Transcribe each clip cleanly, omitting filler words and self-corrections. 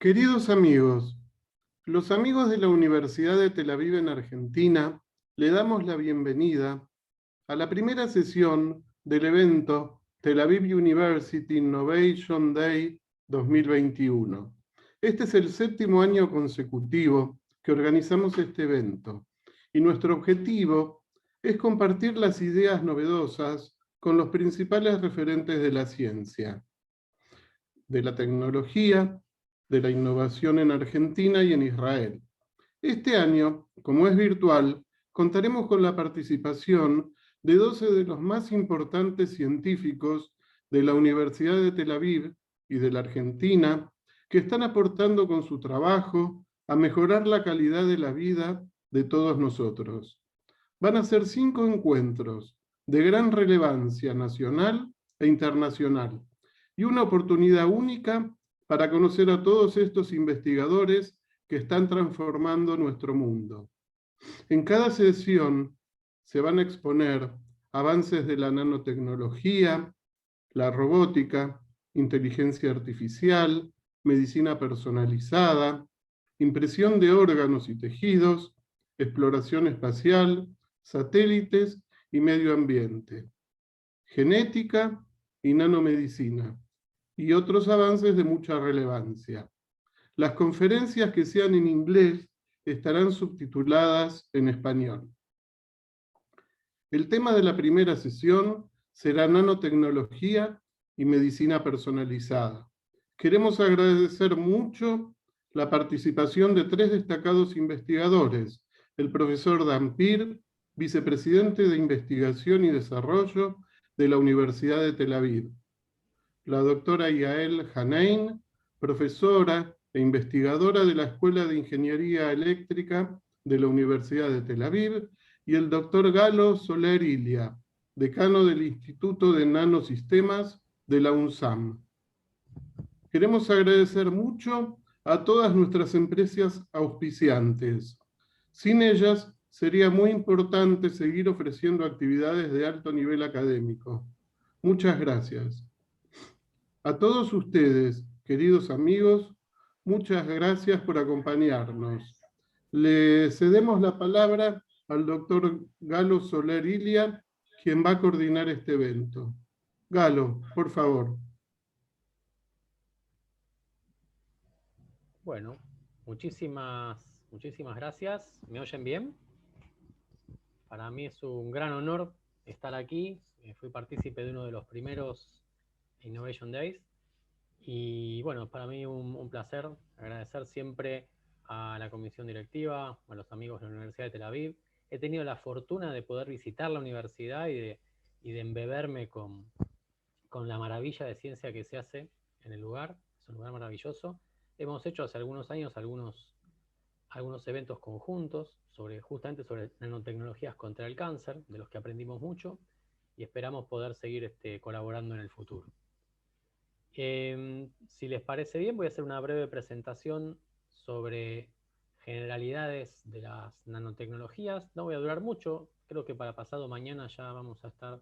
Queridos amigos, los amigos de la Universidad de Tel Aviv en Argentina, le damos la bienvenida a la primera sesión del evento Tel Aviv University Innovation Day 2021. Este es el 7º año consecutivo que organizamos este evento y nuestro objetivo es compartir las ideas novedosas con los principales referentes de la ciencia, de la tecnología, de la innovación en Argentina y en Israel. Este año, como es virtual, contaremos con la participación de 12 de los más importantes científicos de la Universidad de Tel Aviv y de la Argentina, que están aportando con su trabajo a mejorar la calidad de la vida de todos nosotros. Van a ser 5 encuentros de gran relevancia nacional e internacional, y una oportunidad única para conocer a todos estos investigadores que están transformando nuestro mundo. En cada sesión se van a exponer avances de la nanotecnología, la robótica, inteligencia artificial, medicina personalizada, impresión de órganos y tejidos, exploración espacial, satélites y medio ambiente, genética y nanomedicina, y otros avances de mucha relevancia. Las conferencias que sean en inglés estarán subtituladas en español. El tema de la primera sesión será nanotecnología y medicina personalizada. Queremos agradecer mucho la participación de 3 destacados investigadores, el profesor Dan Pir, vicepresidente de Investigación y Desarrollo de la Universidad de Tel Aviv, la doctora YAEL HANEIN, profesora e investigadora de la Escuela de Ingeniería Eléctrica de la Universidad de Tel Aviv, y el doctor GALO SOLER ILLIA, decano del Instituto de Nanosistemas de la UNSAM. Queremos agradecer mucho a todas nuestras empresas auspiciantes. Sin ellas, sería muy importante seguir ofreciendo actividades de alto nivel académico. Muchas gracias. A todos ustedes, queridos amigos, muchas gracias por acompañarnos. Le cedemos la palabra al doctor Galo Soler ILLIA, quien va a coordinar este evento. Galo, por favor. Bueno, muchísimas gracias. ¿Me oyen bien? Para mí es un gran honor estar aquí. Fui partícipe de uno de los primeros Innovation Days. Y bueno, para mí un placer agradecer siempre a la comisión directiva, a los amigos de la Universidad de Tel Aviv. He tenido la fortuna de poder visitar la universidad y de embeberme con la maravilla de ciencia que se hace en el lugar. Es un lugar maravilloso. Hemos hecho hace algunos años algunos eventos conjuntos justamente sobre nanotecnologías contra el cáncer, de los que aprendimos mucho, y esperamos poder seguir colaborando en el futuro. Si les parece bien, voy a hacer una breve presentación sobre generalidades de las nanotecnologías. No voy a durar mucho, creo que para pasado mañana ya vamos a estar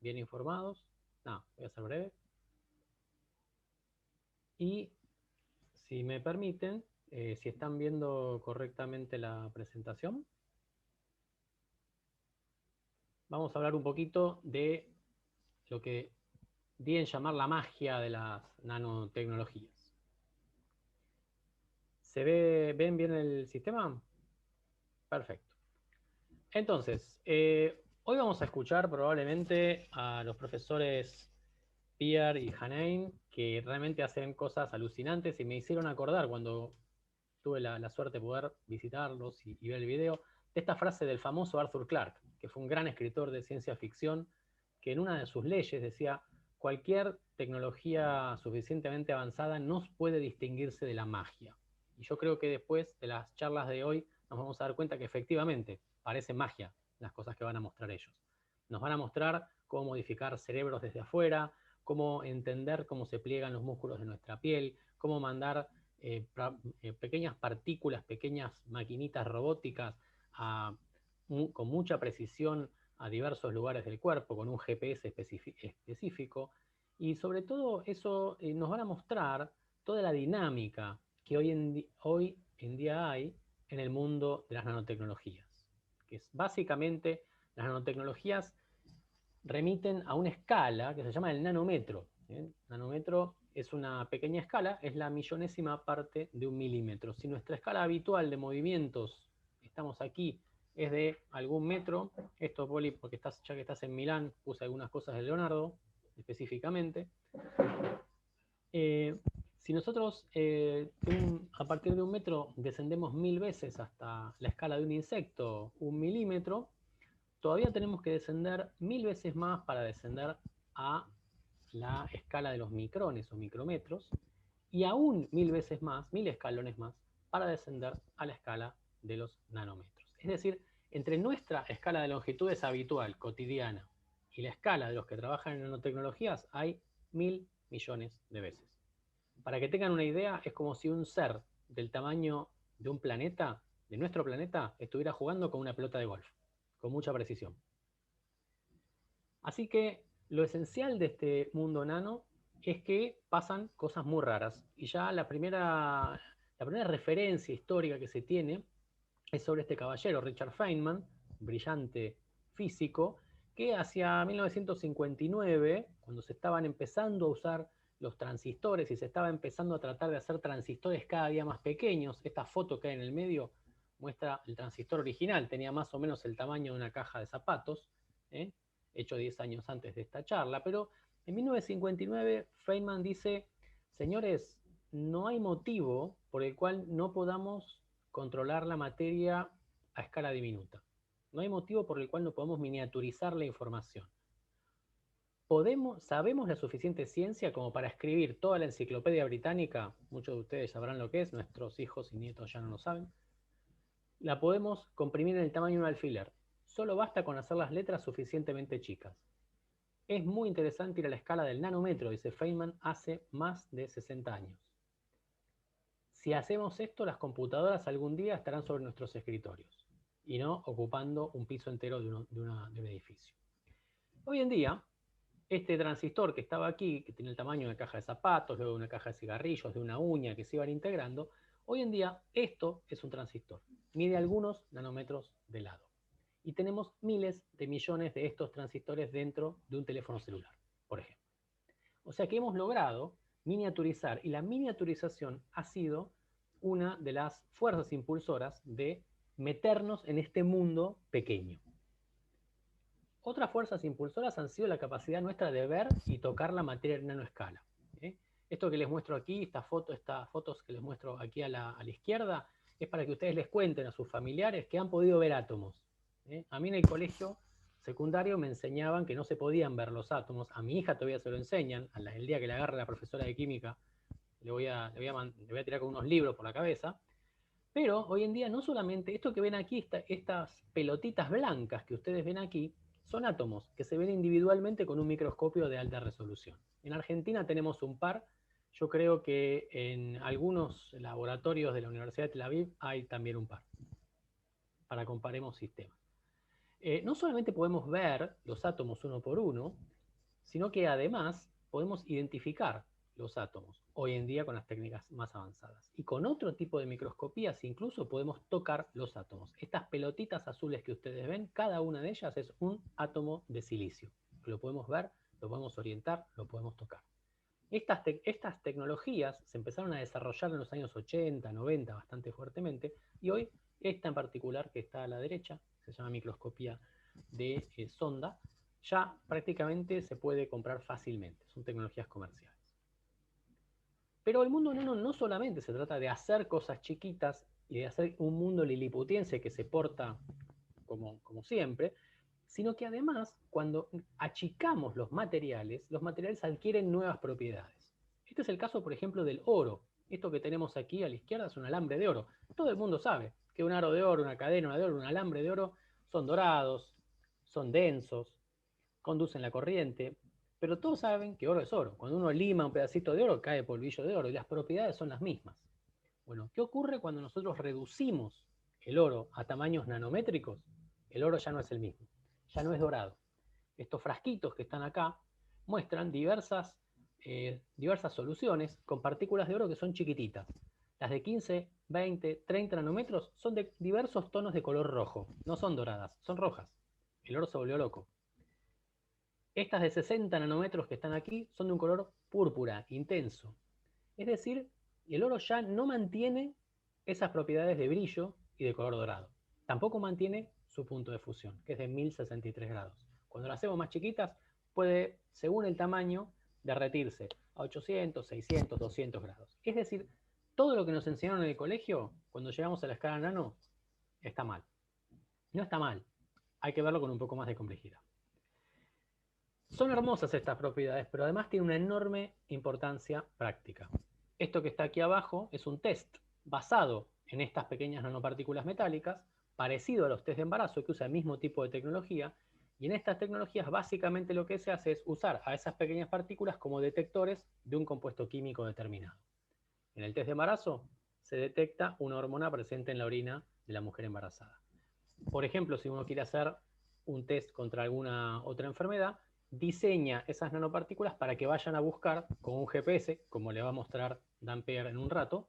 bien informados. No, voy a ser breve. Y si me permiten, si están viendo correctamente la presentación, vamos a hablar un poquito de lo que di en llamar la magia de las nanotecnologías. ¿Ven bien el sistema? Perfecto. Entonces, hoy vamos a escuchar probablemente a los profesores Pierre y Hanein, que realmente hacen cosas alucinantes y me hicieron acordar cuando tuve la suerte de poder visitarlos y ver el video, de esta frase del famoso Arthur Clarke, que fue un gran escritor de ciencia ficción, que en una de sus leyes decía: cualquier tecnología suficientemente avanzada no puede distinguirse de la magia. Y yo creo que después de las charlas de hoy nos vamos a dar cuenta que efectivamente parece magia las cosas que van a mostrar ellos. Nos van a mostrar cómo modificar cerebros desde afuera, cómo entender cómo se pliegan los músculos de nuestra piel, cómo mandar pequeñas partículas, pequeñas maquinitas robóticas con mucha precisión a diversos lugares del cuerpo, con un GPS específico. Y sobre todo eso nos van a mostrar toda la dinámica que hoy en día hay en el mundo de las nanotecnologías. Que es básicamente, las nanotecnologías remiten a una escala que se llama el nanómetro. Nanómetro es una pequeña escala, es la millonésima parte de un milímetro. Si nuestra escala habitual de movimientos, estamos aquí, es de algún metro, esto, Poli, porque ya que estás en Milán, puse algunas cosas de Leonardo, específicamente. Si nosotros a partir de un metro descendemos 1000 veces hasta la escala de un insecto, 1 milímetro, todavía tenemos que descender 1000 veces más para descender a la escala de los micrones o micrómetros, y aún 1000 veces más, 1000 escalones más, para descender a la escala de los nanómetros. Es decir, entre nuestra escala de longitudes habitual, cotidiana, y la escala de los que trabajan en nanotecnologías hay 1000 millones de veces. Para que tengan una idea, es como si un ser del tamaño de un planeta, de nuestro planeta, estuviera jugando con una pelota de golf, con mucha precisión. Así que lo esencial de este mundo nano es que pasan cosas muy raras. Y ya la primera referencia histórica que se tiene es sobre este caballero, Richard Feynman, brillante físico, que hacia 1959, cuando se estaban empezando a usar los transistores y se estaba empezando a tratar de hacer transistores cada día más pequeños, esta foto que hay en el medio muestra el transistor original, tenía más o menos el tamaño de una caja de zapatos, hecho 10 años antes de esta charla, pero en 1959 Feynman dice, señores, no hay motivo por el cual no podamos controlar la materia a escala diminuta. No hay motivo por el cual no podemos miniaturizar la información. Sabemos la suficiente ciencia como para escribir toda la enciclopedia británica, muchos de ustedes sabrán lo que es, nuestros hijos y nietos ya no lo saben. La podemos comprimir en el tamaño de un alfiler. Solo basta con hacer las letras suficientemente chicas. Es muy interesante ir a la escala del nanómetro, dice Feynman, hace más de 60 años. Si hacemos esto, las computadoras algún día estarán sobre nuestros escritorios y no ocupando un piso entero de un edificio. Hoy en día, este transistor que estaba aquí, que tiene el tamaño de una caja de zapatos, luego de una caja de cigarrillos, de una uña que se iban integrando, hoy en día esto es un transistor. Mide algunos nanómetros de lado. Y tenemos miles de millones de estos transistores dentro de un teléfono celular, por ejemplo. O sea que hemos logrado miniaturizar, y la miniaturización ha sido una de las fuerzas impulsoras de meternos en este mundo pequeño. Otras fuerzas impulsoras han sido la capacidad nuestra de ver y tocar la materia en nanoescala. Esto que les muestro aquí, estas fotos que les muestro aquí a la izquierda, es para que ustedes les cuenten a sus familiares que han podido ver átomos. A mí en el colegio secundario me enseñaban que no se podían ver los átomos. A mi hija todavía se lo enseñan. El día que le agarre la profesora de química le voy a tirar con unos libros por la cabeza. Pero hoy en día no solamente esto que ven aquí, estas pelotitas blancas que ustedes ven aquí, son átomos que se ven individualmente con un microscopio de alta resolución. En Argentina tenemos un par. Yo creo que en algunos laboratorios de la Universidad de Tel Aviv hay también un par, para comparemos sistemas. No solamente podemos ver los átomos uno por uno, sino que además podemos identificar los átomos, hoy en día con las técnicas más avanzadas. Y con otro tipo de microscopías incluso podemos tocar los átomos. Estas pelotitas azules que ustedes ven, cada una de ellas es un átomo de silicio. Lo podemos ver, lo podemos orientar, lo podemos tocar. Estas tecnologías se empezaron a desarrollar en los años 80, 90 bastante fuertemente, y hoy esta en particular que está a la derecha, se llama microscopía de sonda, ya prácticamente se puede comprar fácilmente, son tecnologías comerciales. Pero el mundo nano no solamente se trata de hacer cosas chiquitas y de hacer un mundo liliputiense que se porta como siempre, sino que además, cuando achicamos los materiales adquieren nuevas propiedades. Este es el caso, por ejemplo, del oro. Esto que tenemos aquí a la izquierda es un alambre de oro. Todo el mundo sabe que un aro de oro, una cadena de oro, un alambre de oro son dorados, son densos, conducen la corriente, pero todos saben que oro es oro. Cuando uno lima un pedacito de oro, cae polvillo de oro y las propiedades son las mismas. Bueno, ¿qué ocurre cuando nosotros reducimos el oro a tamaños nanométricos? El oro ya no es el mismo, ya no es dorado. Estos frasquitos que están acá muestran diversas soluciones con partículas de oro que son chiquititas. Las de 15, 20, 30 nanómetros son de diversos tonos de color rojo. No son doradas, son rojas. El oro se volvió loco. Estas de 60 nanómetros que están aquí son de un color púrpura, intenso. Es decir, el oro ya no mantiene esas propiedades de brillo y de color dorado. Tampoco mantiene su punto de fusión, que es de 1063 grados. Cuando las hacemos más chiquitas, puede, según el tamaño, derretirse a 800, 600, 200 grados. Es decir, todo lo que nos enseñaron en el colegio, cuando llegamos a la escala nano, está mal. No está mal. Hay que verlo con un poco más de complejidad. Son hermosas estas propiedades, pero además tienen una enorme importancia práctica. Esto que está aquí abajo es un test basado en estas pequeñas nanopartículas metálicas, parecido a los test de embarazo, que usa el mismo tipo de tecnología, y en estas tecnologías básicamente lo que se hace es usar a esas pequeñas partículas como detectores de un compuesto químico determinado. En el test de embarazo se detecta una hormona presente en la orina de la mujer embarazada. Por ejemplo, si uno quiere hacer un test contra alguna otra enfermedad, diseña esas nanopartículas para que vayan a buscar con un GPS, como le va a mostrar Dan Peer en un rato,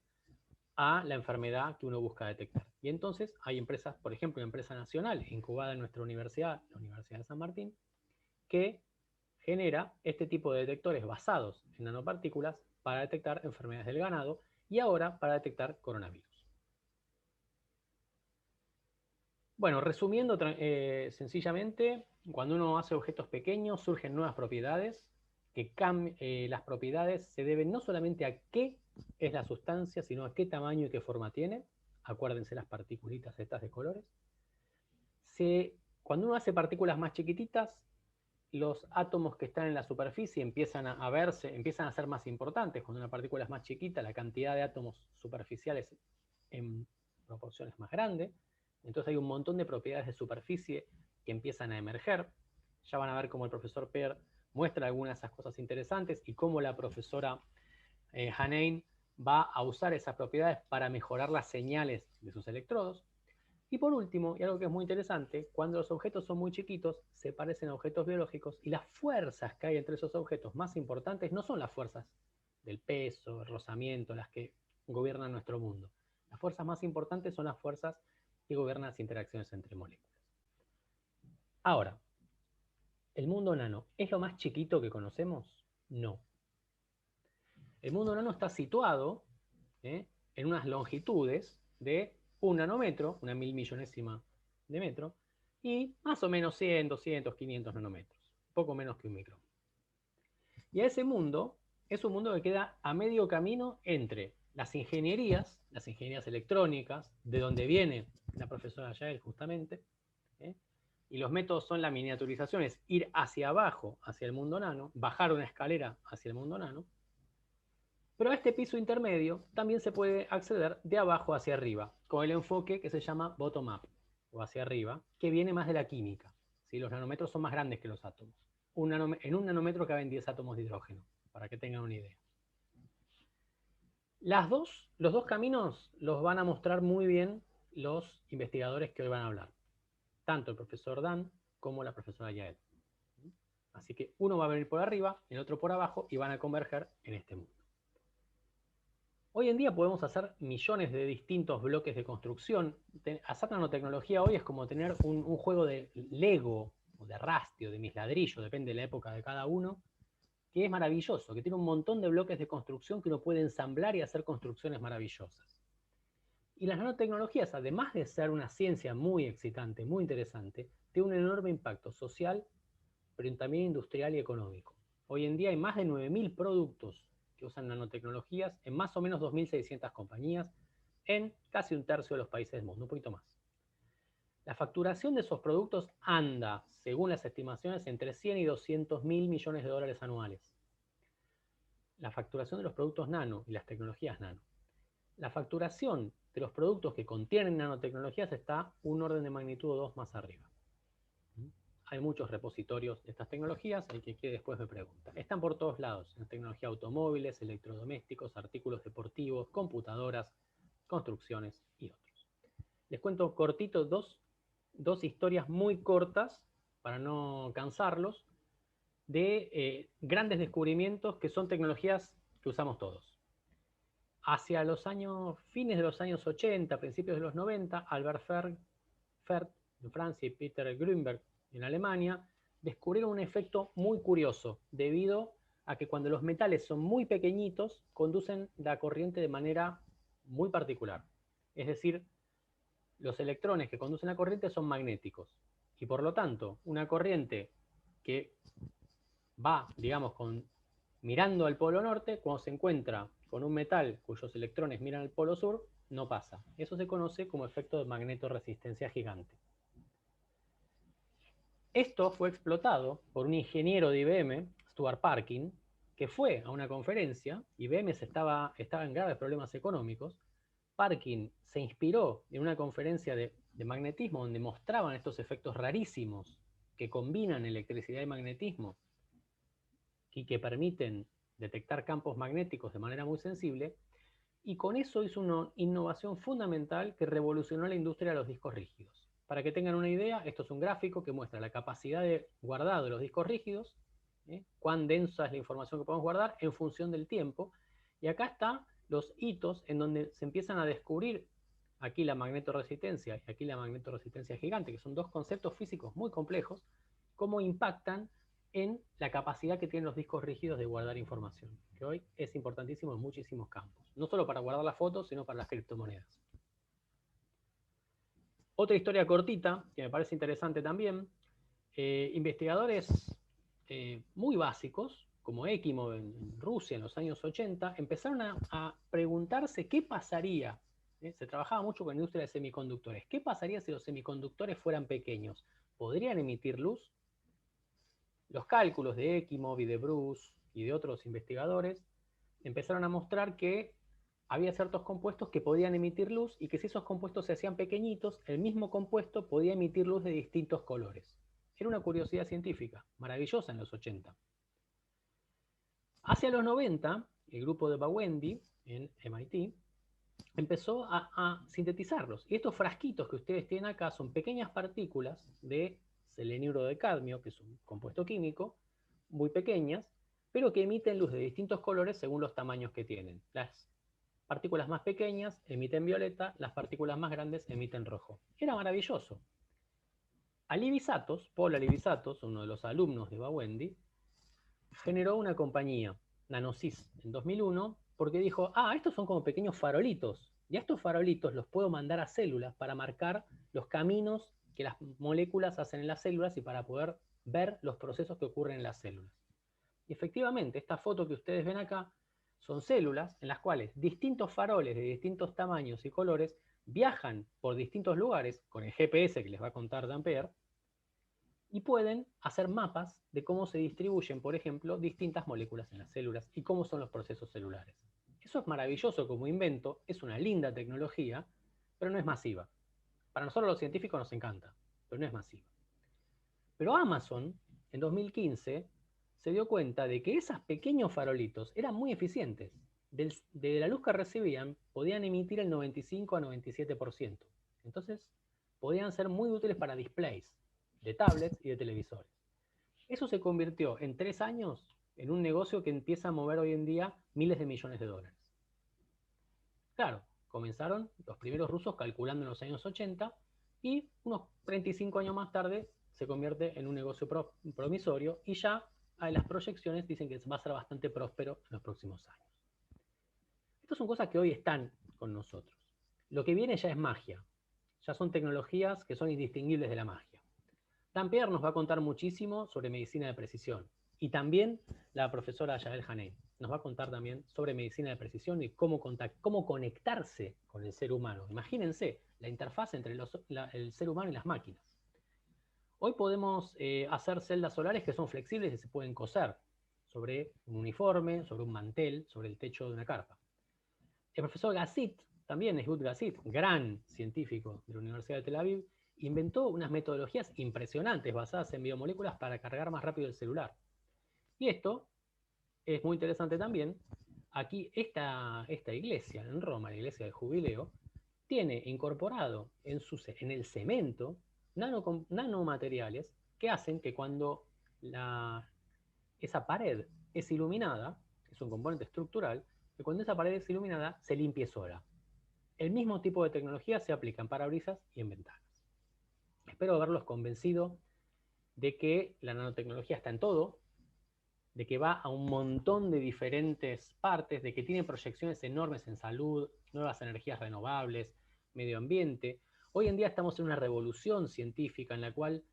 a la enfermedad que uno busca detectar. Y entonces hay empresas, por ejemplo, una empresa nacional incubada en nuestra universidad, la Universidad de San Martín, que genera este tipo de detectores basados en nanopartículas para detectar enfermedades del ganado y ahora para detectar coronavirus. Bueno, resumiendo sencillamente, cuando uno hace objetos pequeños surgen nuevas propiedades, que las propiedades se deben no solamente a qué es la sustancia, sino a qué tamaño y qué forma tiene. Acuérdense las partículitas estas de colores. Cuando uno hace partículas más chiquititas, los átomos que están en la superficie empiezan a verse, empiezan a ser más importantes. Cuando una partícula es más chiquita, la cantidad de átomos superficiales en proporciones más grandes. Entonces hay un montón de propiedades de superficie que empiezan a emerger. Ya van a ver cómo el profesor Peer muestra algunas de esas cosas interesantes y cómo la profesora Hanein va a usar esas propiedades para mejorar las señales de sus electrodos. Y por último, y algo que es muy interesante, cuando los objetos son muy chiquitos, se parecen a objetos biológicos y las fuerzas que hay entre esos objetos más importantes no son las fuerzas del peso, el rozamiento, las que gobiernan nuestro mundo. Las fuerzas más importantes son las fuerzas que gobiernan las interacciones entre moléculas. Ahora, ¿el mundo nano es lo más chiquito que conocemos? No. El mundo nano está situado en unas longitudes de 1 nanómetro, una 1000 millonésima de metro, y más o menos 100, 200, 500 nanómetros, poco menos que un micrón. Y a ese mundo es un mundo que queda a medio camino entre las ingenierías electrónicas, de donde viene la profesora YAEL justamente, y los métodos son la miniaturización, es ir hacia abajo, hacia el mundo nano, bajar una escalera hacia el mundo nano, pero a este piso intermedio también se puede acceder de abajo hacia arriba, con el enfoque que se llama bottom-up, o hacia arriba, que viene más de la química. ¿Sí? Los nanómetros son más grandes que los átomos. En un nanómetro caben 10 átomos de hidrógeno, para que tengan una idea. Los dos caminos los van a mostrar muy bien los investigadores que hoy van a hablar, tanto el profesor Dan como la profesora YAEL. Así que uno va a venir por arriba, el otro por abajo, y van a converger en este mundo. Hoy en día podemos hacer millones de distintos bloques de construcción. Hacer nanotecnología hoy es como tener un juego de Lego, o de rastio, de mis ladrillos, depende de la época de cada uno, que es maravilloso, que tiene un montón de bloques de construcción que uno puede ensamblar y hacer construcciones maravillosas. Y las nanotecnologías, además de ser una ciencia muy excitante, muy interesante, tiene un enorme impacto social, pero también industrial y económico. Hoy en día hay más de 9000 productos que usan nanotecnologías en más o menos 2600 compañías en casi un tercio de los países del mundo, un poquito más. La facturación de esos productos anda, según las estimaciones, entre 100 y 200 mil millones de dólares anuales. La facturación de los productos nano y las tecnologías nano. La facturación de los productos que contienen nanotecnologías está un orden de magnitud o 2 más arriba. Hay muchos repositorios de estas tecnologías, el que quiere después me pregunta. Están por todos lados, en tecnología automóviles, electrodomésticos, artículos deportivos, computadoras, construcciones y otros. Les cuento cortito dos historias muy cortas, para no cansarlos, de grandes descubrimientos que son tecnologías que usamos todos. Hacia los fines de los años 80, principios de los 90, Albert Fert en Francia y Peter Grünberg en Alemania descubrieron un efecto muy curioso debido a que cuando los metales son muy pequeñitos conducen la corriente de manera muy particular. Es decir, los electrones que conducen la corriente son magnéticos y por lo tanto una corriente que va, digamos, mirando al polo norte, cuando se encuentra con un metal cuyos electrones miran al polo sur, no pasa. Eso se conoce como efecto de magnetoresistencia gigante. Esto fue explotado por un ingeniero de IBM, Stuart Parkin, que fue a una conferencia. IBM estaba en graves problemas económicos. Parkin se inspiró en una conferencia de magnetismo donde mostraban estos efectos rarísimos que combinan electricidad y magnetismo y que permiten detectar campos magnéticos de manera muy sensible, y con eso hizo una innovación fundamental que revolucionó la industria de los discos rígidos. Para que tengan una idea, esto es un gráfico que muestra la capacidad de guardado de los discos rígidos, cuán densa es la información que podemos guardar en función del tiempo, y acá están los hitos en donde se empiezan a descubrir aquí la magnetoresistencia y aquí la magnetoresistencia gigante, que son dos conceptos físicos muy complejos, cómo impactan en la capacidad que tienen los discos rígidos de guardar información, que hoy es importantísimo en muchísimos campos. No solo para guardar las fotos, sino para las criptomonedas. Otra historia cortita, que me parece interesante también. Investigadores muy básicos, como Ekimov en Rusia en los años 80, empezaron a preguntarse qué pasaría. Se trabajaba mucho con la industria de semiconductores. ¿Qué pasaría si los semiconductores fueran pequeños? ¿Podrían emitir luz? Los cálculos de Ekimov y de Bruce y de otros investigadores empezaron a mostrar que había ciertos compuestos que podían emitir luz y que si esos compuestos se hacían pequeñitos, el mismo compuesto podía emitir luz de distintos colores. Era una curiosidad científica, maravillosa en los 80. Hacia los 90, el grupo de Bawendi en MIT empezó a sintetizarlos. Y estos frasquitos que ustedes tienen acá son pequeñas partículas de selenuro de cadmio, que es un compuesto químico, muy pequeñas, pero que emiten luz de distintos colores según los tamaños que tienen. Las partículas más pequeñas emiten violeta, las partículas más grandes emiten rojo. Era maravilloso. Paul Alivisatos, uno de los alumnos de Bawendi, generó una compañía, NanoSys, en 2001, porque dijo, estos son como pequeños farolitos, y a estos farolitos los puedo mandar a células para marcar los caminos que las moléculas hacen en las células y para poder ver los procesos que ocurren en las células. Y efectivamente, esta foto que ustedes ven acá son células en las cuales distintos faroles de distintos tamaños y colores viajan por distintos lugares con el GPS que les va a contar Dampier y pueden hacer mapas de cómo se distribuyen, por ejemplo, distintas moléculas en las células y cómo son los procesos celulares. Eso es maravilloso como invento, es una linda tecnología, pero no es masiva. Para nosotros los científicos nos encanta, pero no es masiva. Pero Amazon, en 2015, se dio cuenta de que esos pequeños farolitos eran muy eficientes. De la luz que recibían, podían emitir el 95 a 97%. Entonces, podían ser muy útiles para displays de tablets y de televisores. Eso se convirtió en 3 años en un negocio que empieza a mover hoy en día miles de millones de dólares. Claro, comenzaron los primeros rusos calculando en los años 80 y unos 35 años más tarde se convierte en un negocio promisorio y ya las proyecciones dicen que va a ser bastante próspero en los próximos años. Estas son cosas que hoy están con nosotros. Lo que viene ya es magia. Ya son tecnologías que son indistinguibles de la magia. Dampier nos va a contar muchísimo sobre medicina de precisión. Y también la profesora YAEL HANEIN nos va a contar también sobre medicina de precisión y cómo conectarse con el ser humano. Imagínense la interfaz entre el ser humano y las máquinas. Hoy podemos hacer celdas solares que son flexibles y se pueden coser sobre un uniforme, sobre un mantel, sobre el techo de una carpa. El profesor Gazit, también Ehud Gazit, gran científico de la Universidad de Tel Aviv, inventó unas metodologías impresionantes basadas en biomoléculas para cargar más rápido el celular. Y esto es muy interesante también. Aquí esta iglesia en Roma, la iglesia del Jubileo, tiene incorporado en el cemento nanomateriales que hacen que cuando esa pared es iluminada, es un componente estructural, que cuando esa pared es iluminada se limpie sola. El mismo tipo de tecnología se aplica en parabrisas y en ventanas. Espero haberlos convencido de que la nanotecnología está en todo, de que va a un montón de diferentes partes, de que tiene proyecciones enormes en salud, nuevas energías renovables, medio ambiente. Hoy en día estamos en una revolución científica en la cual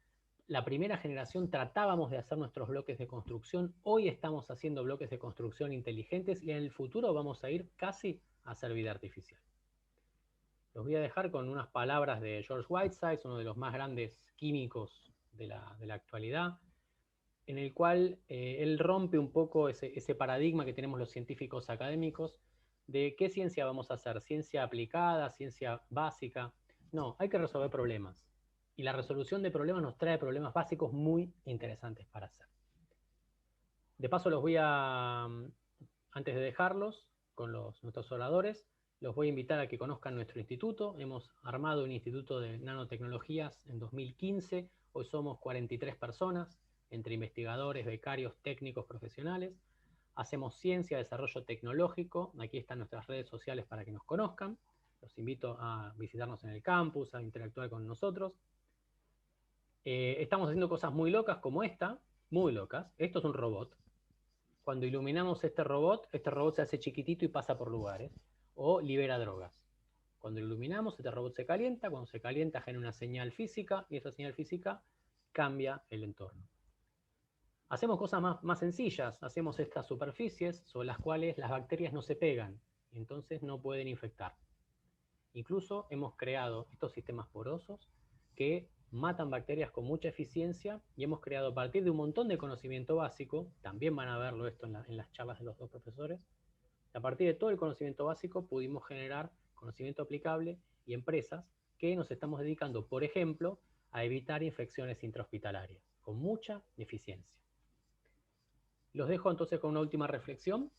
la primera generación tratábamos de hacer nuestros bloques de construcción, hoy estamos haciendo bloques de construcción inteligentes y en el futuro vamos a ir casi a hacer vida artificial. Los voy a dejar con unas palabras de George Whitesides, uno de los más grandes químicos de la actualidad, en el cual él rompe un poco ese paradigma que tenemos los científicos académicos de qué ciencia vamos a hacer, ciencia aplicada, ciencia básica. No, hay que resolver problemas. Y la resolución de problemas nos trae problemas básicos muy interesantes para hacer. De paso los voy a, antes de dejarlos con nuestros oradores, los voy a invitar a que conozcan nuestro instituto. Hemos armado un instituto de nanotecnologías en 2015. Hoy somos 43 personas, entre investigadores, becarios, técnicos, profesionales. Hacemos ciencia, desarrollo tecnológico. Aquí están nuestras redes sociales para que nos conozcan. Los invito a visitarnos en el campus, a interactuar con nosotros. Estamos haciendo cosas muy locas como esta, muy locas. Esto es un robot. Cuando iluminamos este robot se hace chiquitito y pasa por lugares. O libera drogas. Cuando iluminamos, este robot se calienta. Cuando se calienta genera una señal física y esa señal física cambia el entorno. Hacemos cosas más sencillas. Hacemos estas superficies sobre las cuales las bacterias no se pegan. Entonces no pueden infectar. Incluso hemos creado estos sistemas porosos que matan bacterias con mucha eficiencia y hemos creado a partir de un montón de conocimiento básico, también van a verlo esto en las charlas de los dos profesores, a partir de todo el conocimiento básico pudimos generar conocimiento aplicable y empresas que nos estamos dedicando, por ejemplo, a evitar infecciones intrahospitalarias, con mucha eficiencia. Los dejo entonces con una última reflexión.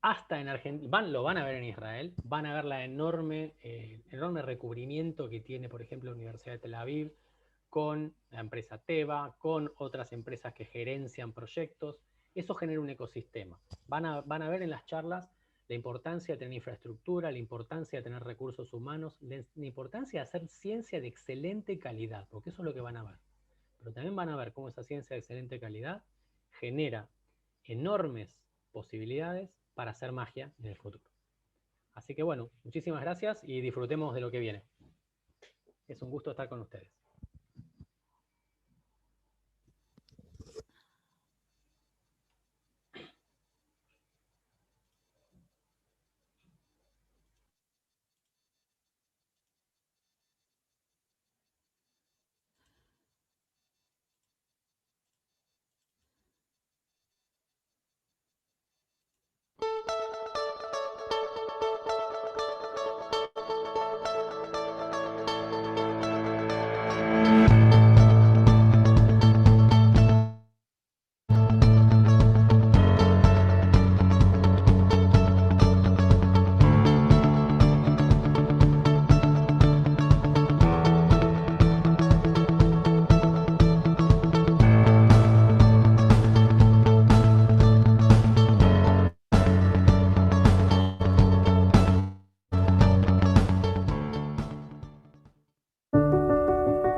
Hasta en Argentina, lo van a ver en Israel, van a ver la enorme recubrimiento que tiene, por ejemplo, la Universidad de Tel Aviv, con la empresa Teva, con otras empresas que gerencian proyectos. Eso genera un ecosistema. Van a ver en las charlas la importancia de tener infraestructura, la importancia de tener recursos humanos, la importancia de hacer ciencia de excelente calidad, porque eso es lo que van a ver. Pero también van a ver cómo esa ciencia de excelente calidad genera enormes posibilidades para hacer magia en el futuro. Así que bueno, muchísimas gracias y disfrutemos de lo que viene. Es un gusto estar con ustedes.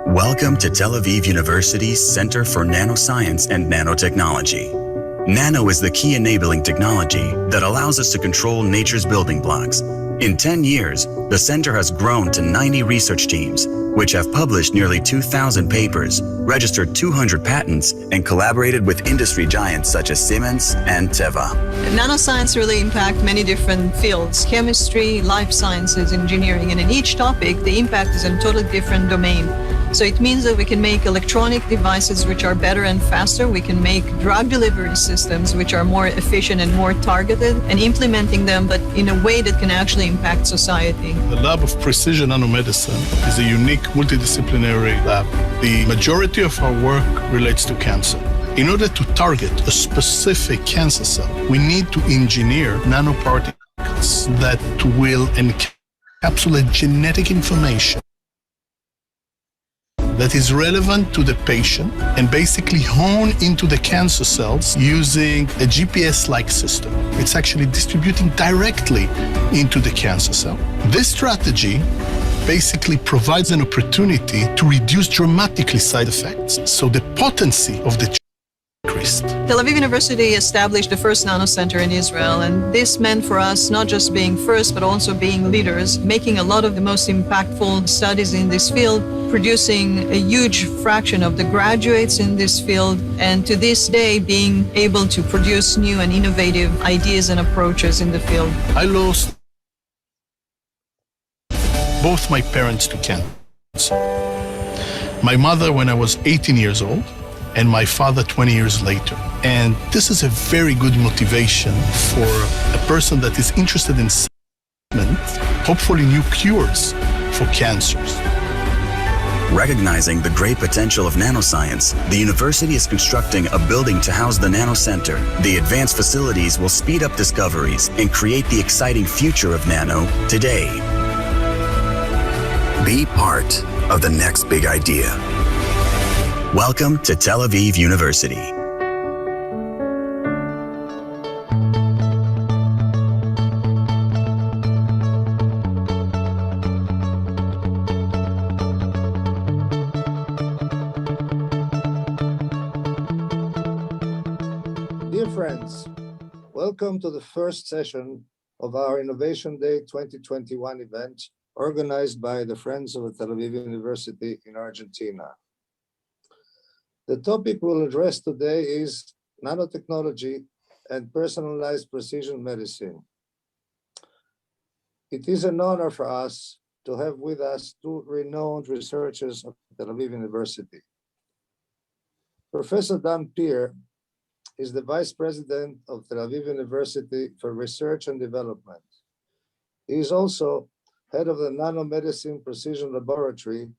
Welcome to Tel Aviv University's Center for Nanoscience and Nanotechnology. Nano is the key enabling technology that allows us to control nature's building blocks. In 10 years, the center has grown to 90 research teams, which have published nearly 2,000 papers, registered 200 patents, and collaborated with industry giants such as Siemens and Teva. Nanoscience really impacts many different fields: chemistry, life sciences, engineering, and in each topic, the impact is in a totally different domain. So it means that we can make electronic devices which are better and faster. We can make drug delivery systems which are more efficient and more targeted, and implementing them, but in a way that can actually impact society. The lab of precision nanomedicine is a unique multidisciplinary lab. The majority of our work relates to cancer. In order to target a specific cancer cell, we need to engineer nanoparticles that will encapsulate genetic information that is relevant to the patient and basically hone into the cancer cells using a GPS-like system. It's actually distributing directly into the cancer cell. This strategy basically provides an opportunity to reduce dramatically side effects, so the potency of the increased. Tel Aviv University established the first nano center in Israel, and this meant for us not just being first, but also being leaders, making a lot of the most impactful studies in this field, producing a huge fraction of the graduates in this field, and to this day being able to produce new and innovative ideas and approaches in the field. I lost both my parents to cancer. My mother when I was 18 years old, and my father 20 years later. And this is a very good motivation for a person that is interested in science, hopefully new cures for cancers. Recognizing the great potential of nanoscience, the university is constructing a building to house the Nano Center. The advanced facilities will speed up discoveries and create the exciting future of nano today. Be part of the next big idea. Welcome to Tel Aviv University. Dear friends, welcome to the first session of our Innovation Day 2021 event organized by the Friends of Tel Aviv University in Argentina. The topic we'll address today is nanotechnology and personalized precision medicine. It is an honor for us to have with us two renowned researchers of Tel Aviv University. Professor Dan Peer is the Vice President of Tel Aviv University for Research and Development. He is also head of the NanoMedicine Precision Laboratory,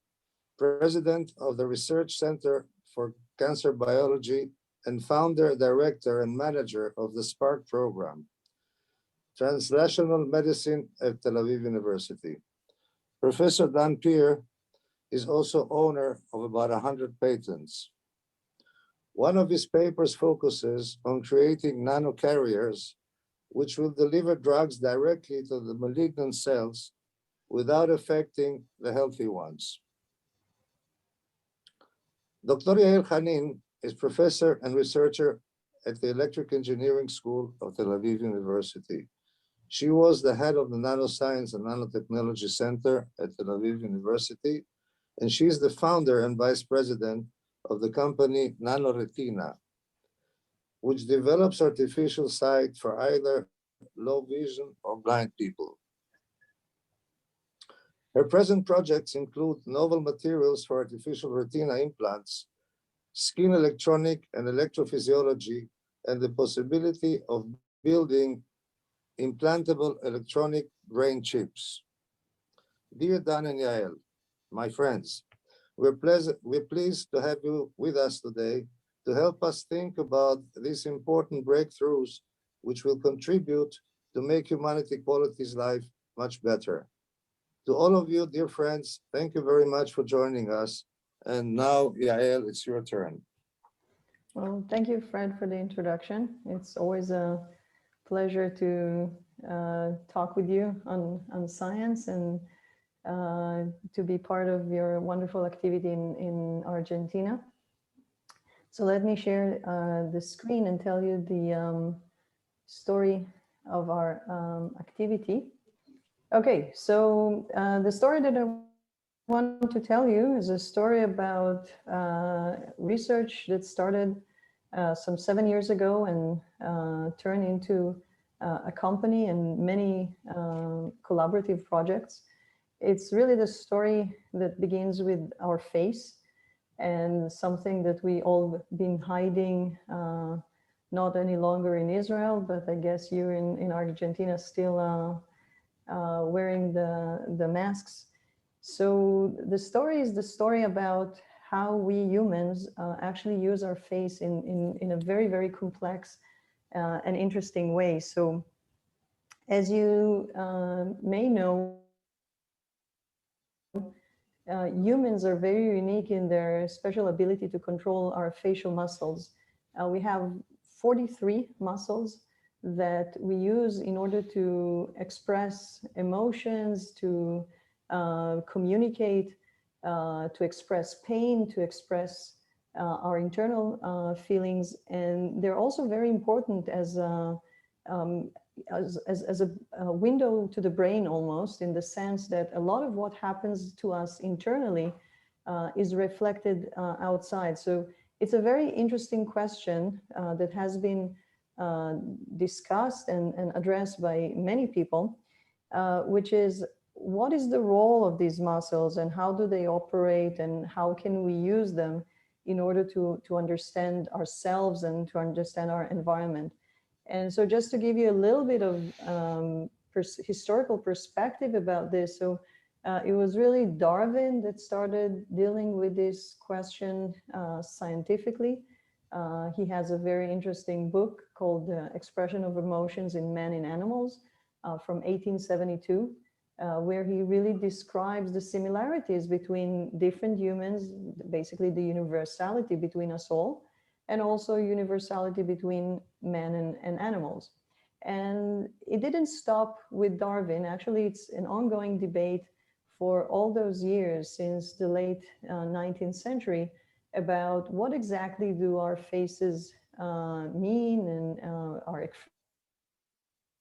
President of the Research Center for Cancer Biology, and founder, director, and manager of the SPARK program, Translational Medicine at Tel Aviv University. Professor Dan Peer is also owner of about 100 patents. One of his papers focuses on creating nanocarriers, which will deliver drugs directly to the malignant cells without affecting the healthy ones. Dr. YAEL HANEIN is professor and researcher at the Electric Engineering School of Tel Aviv University. She was the head of the Nanoscience and Nanotechnology Center at Tel Aviv University, and she is the founder and vice president of the company NanoRetina, which develops artificial sight for either low vision or blind people. Her present projects include novel materials for artificial retina implants, skin electronic and electrophysiology, and the possibility of building implantable electronic brain chips. Dear Dan and Yael, my friends, we're pleased to have you with us today to help us think about these important breakthroughs which will contribute to make humanity quality's life much better. To all of you, dear friends, thank you very much for joining us. And now, Yael, it's your turn. Well, thank you, Fred, for the introduction. It's always a pleasure to talk with you on science and to be part of your wonderful activity in Argentina. So let me share the screen and tell you the story of our activity. Okay, so the story that I want to tell you is a story about research that started some 7 years ago and turned into a company and many collaborative projects. It's really the story that begins with our face and something that we all been hiding, not any longer in Israel, but I guess you in Argentina still wearing the masks. So the story is the story about how we humans actually use our face in a very, very complex and interesting way. So as you may know, humans are very unique in their special ability to control our facial muscles. We have 43 muscles that we use in order to express emotions, to communicate, to express pain, to express our internal feelings. And they're also very important as a window to the brain, almost, in the sense that a lot of what happens to us internally is reflected outside. So it's a very interesting question that has been discussed and addressed by many people, which is, what is the role of these muscles and how do they operate, and how can we use them in order to understand ourselves and to understand our environment? And so just to give you a little bit of historical perspective about this, so it was really Darwin that started dealing with this question scientifically. He has a very interesting book called Expression of Emotions in Man and Animals from 1872, where he really describes the similarities between different humans, basically the universality between us all, and also universality between man and animals. And it didn't stop with Darwin. Actually, it's an ongoing debate for all those years since the late 19th century about what exactly do our faces mean, and our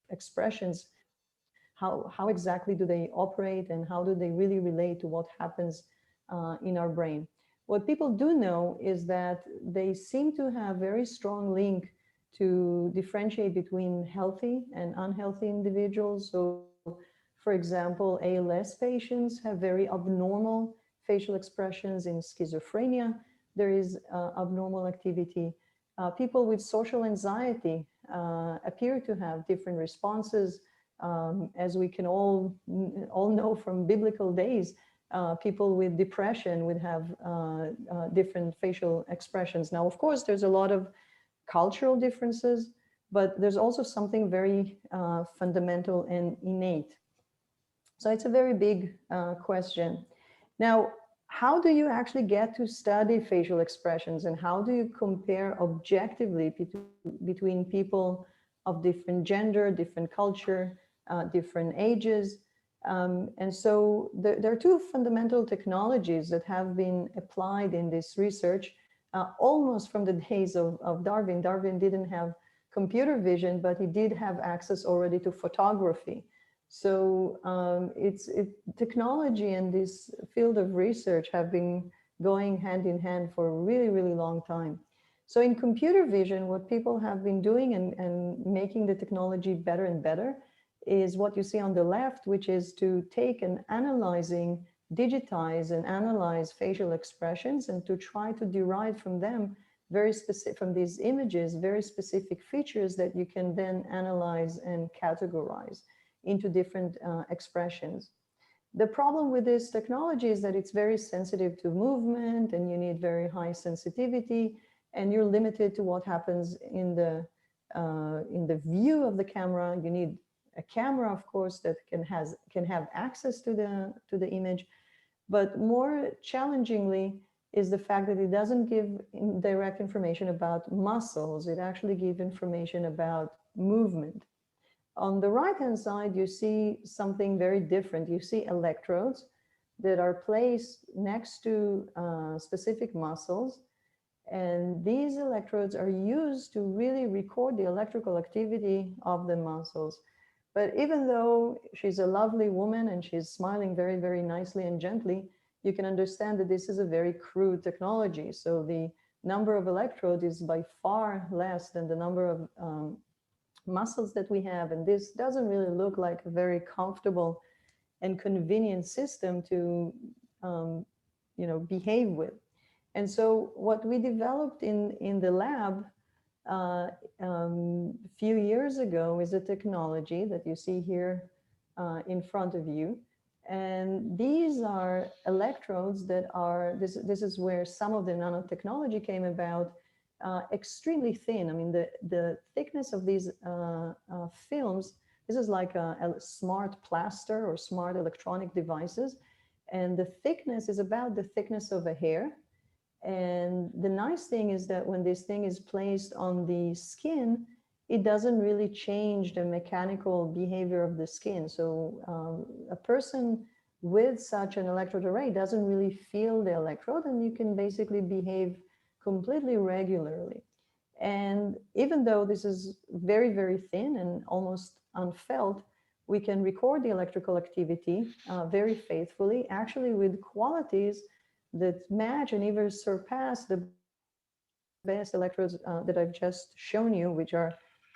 expressions, how exactly do they operate, and how do they really relate to what happens in our brain. What people do know is that they seem to have very strong link to differentiate between healthy and unhealthy individuals. So, for example, ALS patients have very abnormal facial expressions. In schizophrenia, there is abnormal activity. People with social anxiety appear to have different responses. As we can all know from biblical days, people with depression would have different facial expressions. Now, of course, there's a lot of cultural differences, but there's also something very fundamental and innate. So it's a very big question. Now, how do you actually get to study facial expressions, and how do you compare objectively between people of different gender, different culture, different ages? And so there are two fundamental technologies that have been applied in this research almost from the days of Darwin. Darwin didn't have computer vision, but he did have access already to photography. So technology and this field of research have been going hand in hand for a really, really long time. So in computer vision, what people have been doing and making the technology better and better is what you see on the left, which is to take and digitize and analyze facial expressions, and to try to derive from them from these images, very specific features that you can then analyze and categorize into different expressions. The problem with this technology is that it's very sensitive to movement, and you need very high sensitivity, and you're limited to what happens in the view of the camera. You need a camera, of course, that can have access to the image. But more challengingly is the fact that it doesn't give direct information about muscles. It actually gives information about movement. On the right-hand side, you see something very different. You see electrodes that are placed next to specific muscles. And these electrodes are used to really record the electrical activity of the muscles. But even though she's a lovely woman and she's smiling very, very nicely and gently, you can understand that this is a very crude technology. So the number of electrodes is by far less than the number of muscles that we have. And this doesn't really look like a very comfortable and convenient system to behave with. And so what we developed in the lab a few years ago is a technology that you see here in front of you. And these are electrodes that are, this is where some of the nanotechnology came about, extremely thin. I mean, the thickness of these films, this is like a smart plaster or smart electronic devices. And the thickness is about the thickness of a hair. And the nice thing is that when this thing is placed on the skin, it doesn't really change the mechanical behavior of the skin. So a person with such an electrode array doesn't really feel the electrode, and you can basically behave completely regularly. And even though this is very, very thin and almost unfelt, we can record the electrical activity very faithfully, actually with qualities that match and even surpass the best electrodes that I've just shown you, which are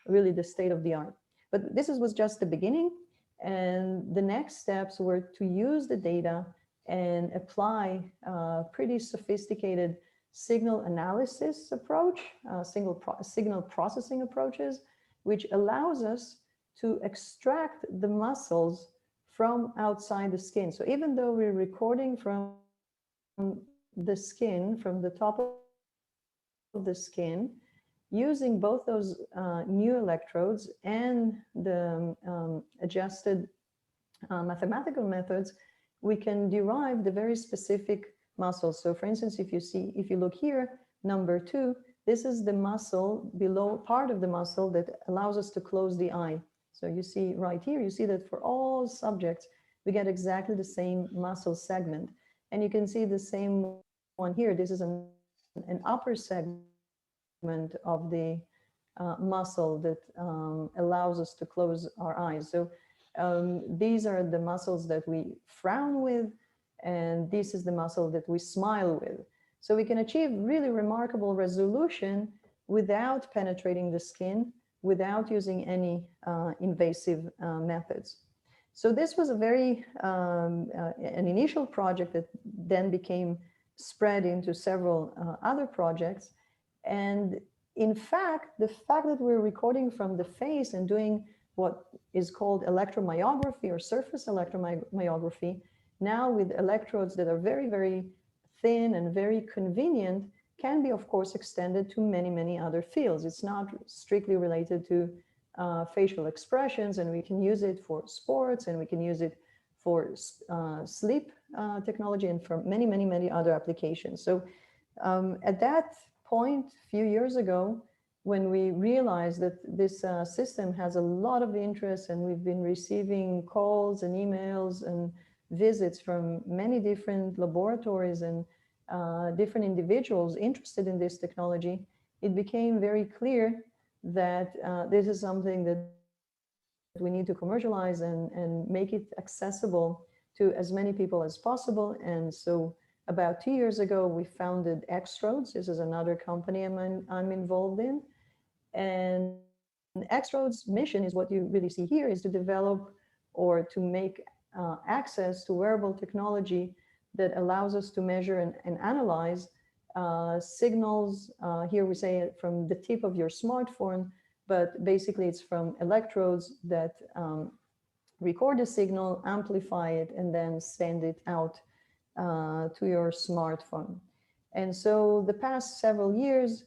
really the state of the art. But this was just the beginning. And the next steps were to use the data and apply pretty sophisticated signal analysis approach, signal processing approaches, which allows us to extract the muscles from outside the skin. So even though we're recording from the skin, from the top of the skin, using both those new electrodes and the adjusted mathematical methods, we can derive the very specific muscles. So for instance, if you look here, number 2, this is the muscle below, part of the muscle that allows us to close the eye. So you see right here, you see that for all subjects, we get exactly the same muscle segment. And you can see the same one here. This is an upper segment of the muscle that allows us to close our eyes. So these are the muscles that we frown with, and this is the muscle that we smile with. So we can achieve really remarkable resolution without penetrating the skin, without using any invasive methods. So this was a very, an initial project that then became spread into several other projects. And in fact, the fact that we're recording from the face and doing what is called electromyography or surface electromyography, now with electrodes that are very, very thin and very convenient, can be, of course, extended to many, many other fields. It's not strictly related to facial expressions, and we can use it for sports, and we can use it for sleep technology, and for many, many, many other applications. So at that point, a few years ago, when we realized that this system has a lot of interest, and we've been receiving calls and emails and visits from many different laboratories and different individuals interested in this technology, it became very clear that this is something that we need to commercialize and make it accessible to as many people as possible. And so about 2 years ago, we founded Xroads. This is another company I'm involved in. And Xroads' mission is what you really see here, is to develop or to make access to wearable technology that allows us to measure and analyze signals. Here we say it from the tip of your smartphone, but basically it's from electrodes that record the signal, amplify it, and then send it out to your smartphone. And so the past several years,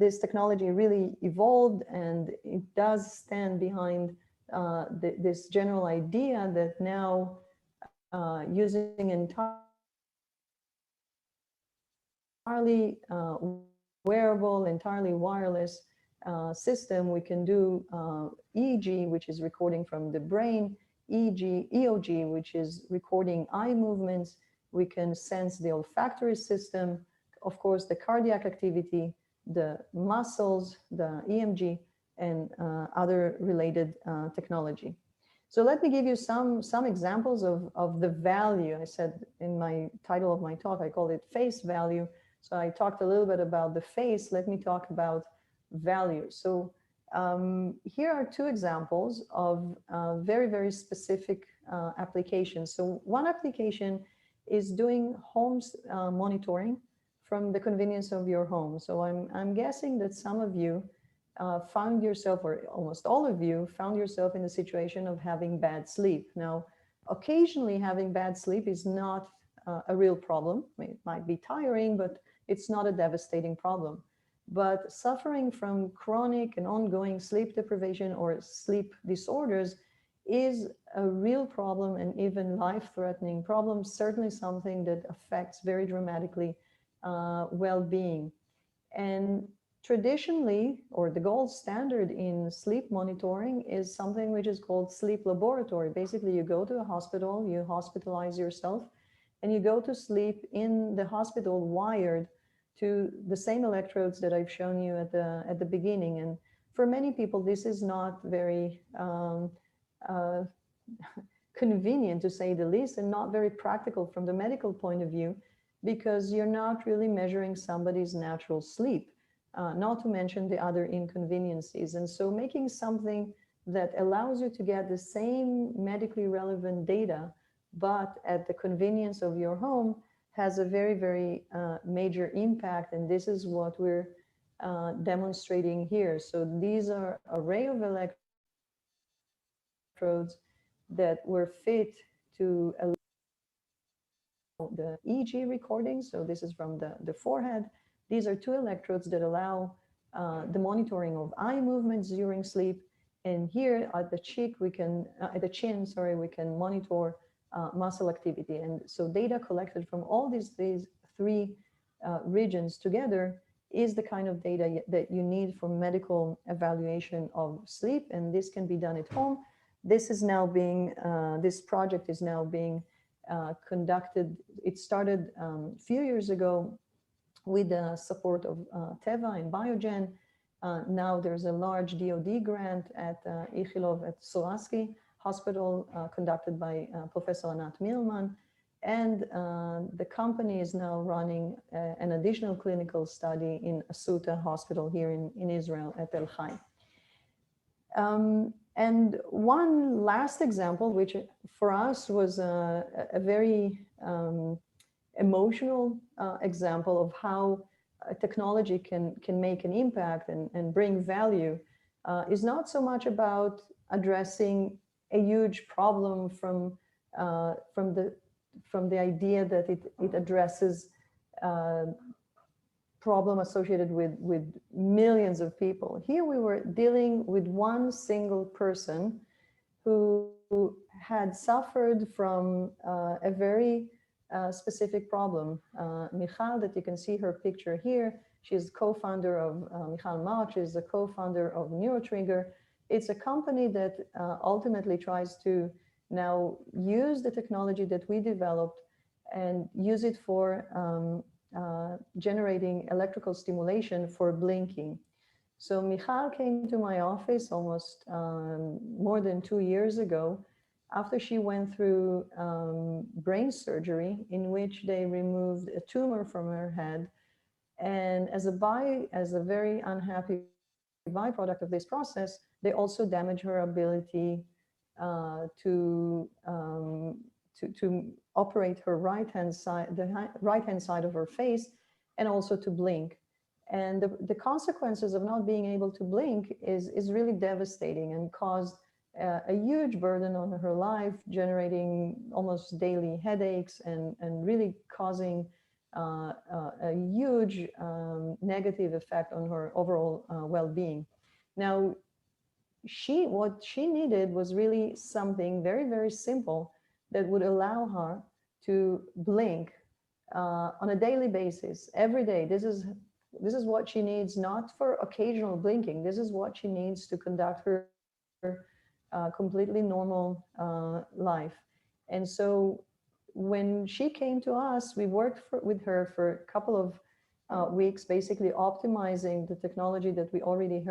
this technology really evolved, and it does stand behind this general idea that now using entirely wearable, entirely wireless system, we can do EEG, which is recording from the brain, EOG, which is recording eye movements. We can sense the olfactory system, of course, the cardiac activity, the muscles, the EMG, and other related technology. So let me give you some examples of the value. I said in my title of my talk, I called it face value. So I talked a little bit about the face. Let me talk about value. So here are 2 examples of very, very specific applications. So one application is doing home monitoring from the convenience of your home. So I'm guessing that some of you found yourself, or almost all of you, found yourself in the situation of having bad sleep. Now, occasionally having bad sleep is not a real problem. I mean, it might be tiring, but it's not a devastating problem. But suffering from chronic and ongoing sleep deprivation or sleep disorders is a real problem and even life-threatening problem, certainly something that affects very dramatically well-being. And traditionally, or the gold standard in sleep monitoring is something which is called sleep laboratory. Basically, you go to a hospital, you hospitalize yourself, and you go to sleep in the hospital wired to the same electrodes that I've shown you at the beginning. And for many people, this is not very convenient, to say the least, and not very practical from the medical point of view, because you're not really measuring somebody's natural sleep, not to mention the other inconveniences. And so making something that allows you to get the same medically relevant data, but at the convenience of your home, has a very, very major impact. And this is what we're demonstrating here. So these are an array of electrodes that were fit to allow the EEG recording. So this is from the forehead. These are 2 electrodes that allow the monitoring of eye movements during sleep. And here at the cheek, we can, at the chin, sorry, we can monitor muscle activity. And so data collected from all these 3 regions together is the kind of data that you need for medical evaluation of sleep. And this can be done at home. This is now being, this project is now being conducted. It started a few years ago with the support of Teva and Biogen. Now there's a large DoD grant at Ichilov at Solasky Hospital conducted by Professor Anat Milman. And the company is now running an additional clinical study in Asuta Hospital here in Israel at El Chai. And one last example, which for us was a very emotional example of how technology can make an impact and bring value, is not so much about addressing a huge problem from the idea that it addresses problem associated with millions of people. Here we were dealing with one single person who had suffered from a very specific problem. Michal, that you can see her picture here, she's co-founder of Michal March, is the co-founder of NeuroTrigger. It's a company that ultimately tries to now use the technology that we developed and use it for generating electrical stimulation for blinking. So Michal came to my office almost more than 2 years ago after she went through brain surgery in which they removed a tumor from her head. And as a very unhappy byproduct of this process, they also damaged her ability to operate her right-hand side, the right-hand side of her face, and also to blink. And the consequences of not being able to blink is really devastating and caused a huge burden on her life, generating almost daily headaches and really causing a huge negative effect on her overall well-being. Now, what she needed was really something very, very simple that would allow her to blink on a daily basis, every day. This is what she needs, not for occasional blinking. This is what she needs to conduct her completely normal life. And so when she came to us, we worked with her for a couple of weeks, basically optimizing the technology that we already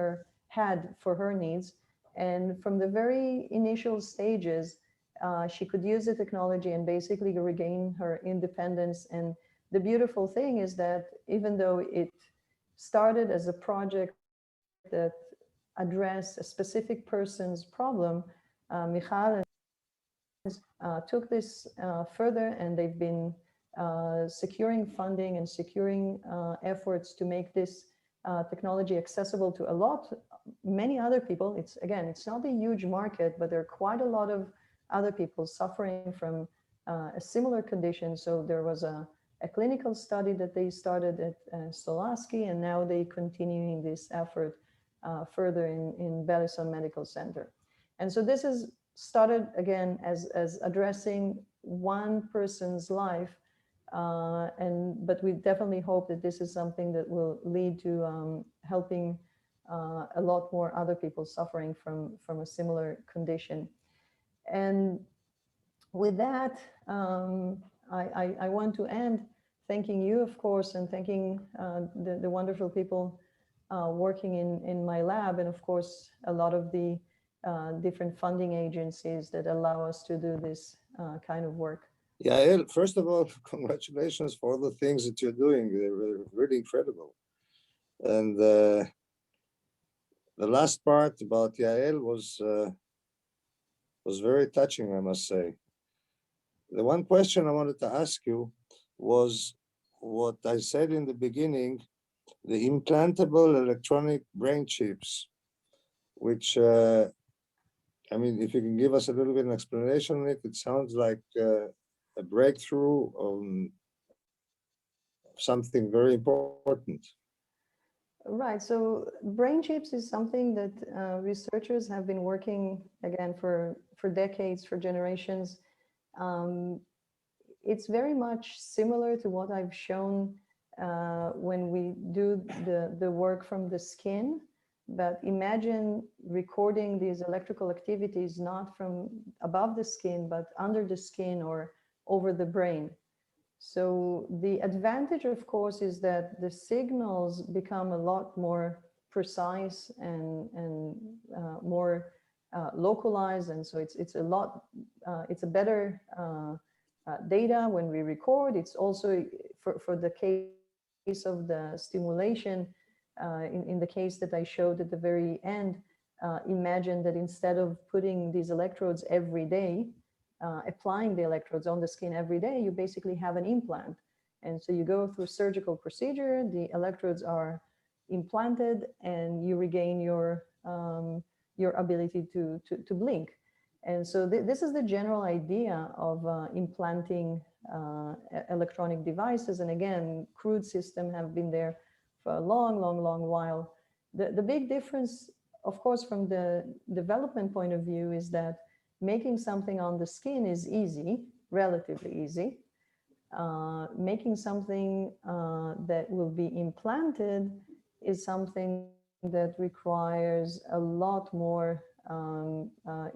had for her needs. And from the very initial stages, she could use the technology and basically regain her independence. And the beautiful thing is that even though it started as a project that addressed a specific person's problem, Michal took this further, and they've been securing funding and securing efforts to make this technology accessible to many other people. It's not a huge market, but there are quite a lot of other people suffering from a similar condition. So there was a clinical study that they started at Solasky, and now they continuing this effort further in Bellison Medical Center. And so this is started again as addressing one person's life, but we definitely hope that this is something that will lead to helping a lot more other people suffering from a similar condition. And with that, I want to end thanking you, of course, and thanking the wonderful people working in my lab, and of course, a lot of the different funding agencies that allow us to do this kind of work. YAEL, first of all, congratulations for all the things that you're doing. They're really incredible. And the last part about YAEL was very touching, I must say. The one question I wanted to ask you was what I said in the beginning, the implantable electronic brain chips, which, I mean, if you can give us a little bit of an explanation on it, it sounds like a breakthrough on something very important. Right, so brain chips is something that researchers have been working, again, for decades, for generations. It's very much similar to what I've shown when we do the work from the skin, but imagine recording these electrical activities not from above the skin, but under the skin or over the brain. So the advantage, of course, is that the signals become a lot more precise and more localized, and so it's a lot, it's a better data when we record. It's also for the case of the stimulation, in the case that I showed at the very end, imagine that instead of putting these electrodes every day, applying the electrodes on the skin every day, you basically have an implant. And so you go through surgical procedure, the electrodes are implanted, and you regain your ability to blink. And so this is the general idea of implanting electronic devices. And again, crude systems have been there for a long while. The big difference, of course, from the development point of view, is that making something on the skin is easy, relatively easy. Making something that will be implanted is something that requires a lot more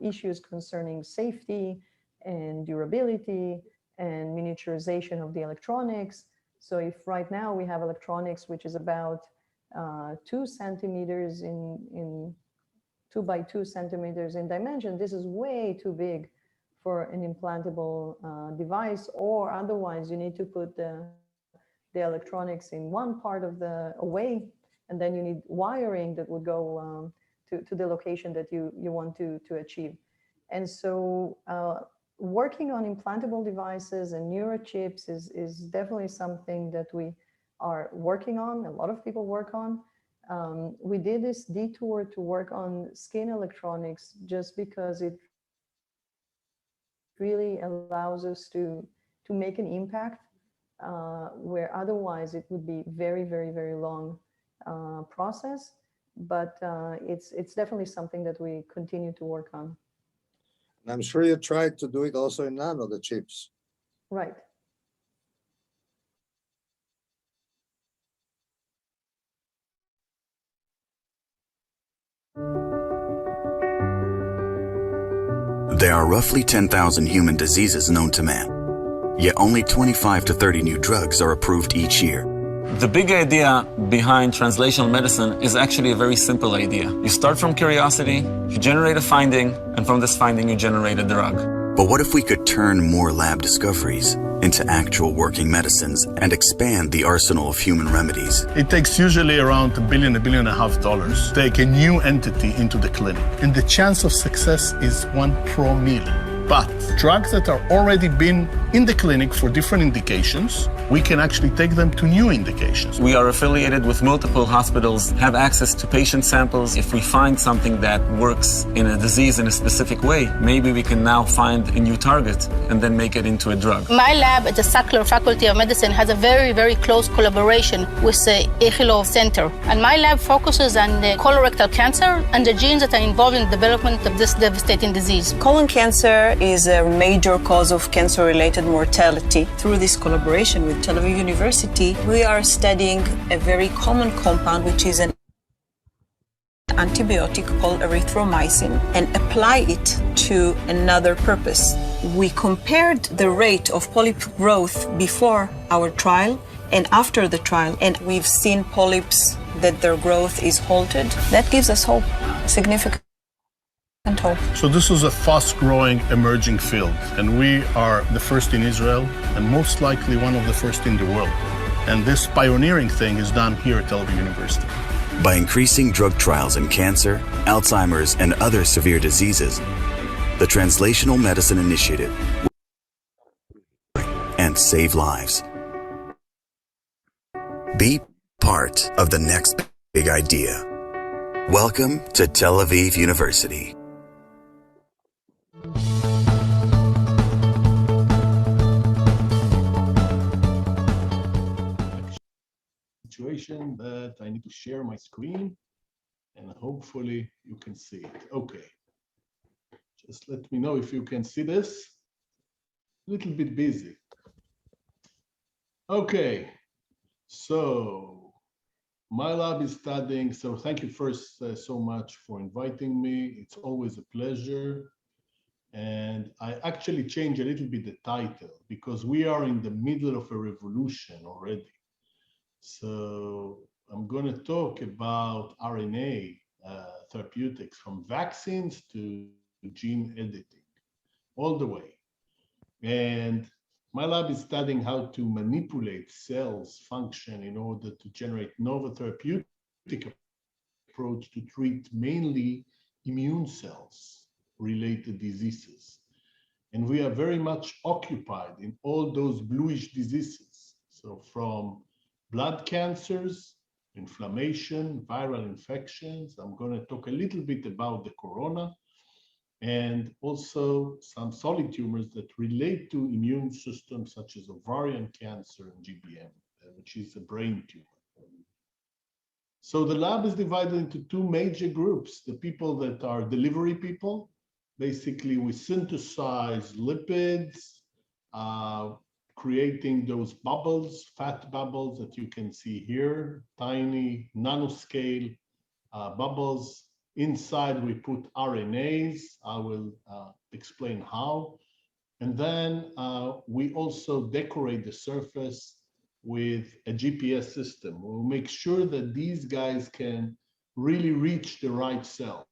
issues concerning safety and durability and miniaturization of the electronics. So if right now we have electronics which is about 2 centimeters in 2 by 2 centimeters in dimension, this is way too big for an implantable device, or otherwise you need to put the electronics in one part of the away, and then you need wiring that would go to the location that you want to achieve. And so working on implantable devices and neurochips is definitely something that we are working on, a lot of people work on. We did this detour to work on skin electronics just because it really allows us to make an impact where otherwise it would be very long process. But it's definitely something that we continue to work on. I'm sure you tried to do it also in nano, the chips. Right. There are roughly 10,000 human diseases known to man, yet only 25 to 30 new drugs are approved each year. The big idea behind translational medicine is actually a very simple idea. You start from curiosity, you generate a finding, and from this finding you generate a drug. But what if we could turn more lab discoveries into actual working medicines and expand the arsenal of human remedies? It takes usually around $1 billion, $1.5 billion to take a new entity into the clinic. And the chance of success is 1 per million. But drugs that are already been in the clinic for different indications we can actually take them to new indications. We are affiliated with multiple hospitals, have access to patient samples. If we find something that works in a disease in a specific way, maybe we can now find a new target and then make it into a drug. My lab at the Sackler Faculty of Medicine has a very, very close collaboration with the ILLIA Center. And my lab focuses on the colorectal cancer and the genes that are involved in the development of this devastating disease. Colon cancer is a major cause of cancer-related mortality. Through this collaboration with Tel Aviv University, we are studying a very common compound, which is an antibiotic called erythromycin, and apply it to another purpose. We compared the rate of polyp growth before our trial and after the trial, and we've seen polyps that their growth is halted. That gives us hope, significant hope. So this is a fast-growing, emerging field, and we are the first in Israel and most likely one of the first in the world. And this pioneering thing is done here at Tel Aviv University. By increasing drug trials in cancer, Alzheimer's, and other severe diseases, the Translational Medicine Initiative and save lives. Be part of the next big idea. Welcome to Tel Aviv University. Situation that I need to share my screen and hopefully you can see it. Okay. Just let me know if you can see this. A little bit busy. Okay. So my lab is studying. So thank you first so much for inviting me. It's always a pleasure. And I actually changed a little bit the title because we are in the middle of a revolution already. So I'm going to talk about RNA therapeutics, from vaccines to gene editing, all the way. And my lab is studying how to manipulate cells' function in order to generate novel therapeutic approach to treat mainly immune cells related diseases. And we are very much occupied in all those bluish diseases. So from blood cancers, inflammation, viral infections. I'm going to talk a little bit about the corona and also some solid tumors that relate to immune systems such as ovarian cancer and GBM, which is a brain tumor. So the lab is divided into two major groups: the people that are delivery people. Basically, we synthesize lipids, creating those bubbles, fat bubbles that you can see here, tiny nanoscale bubbles. Inside we put RNAs. I will explain how. And then we also decorate the surface with a GPS system. We'll make sure that these guys can really reach the right cells.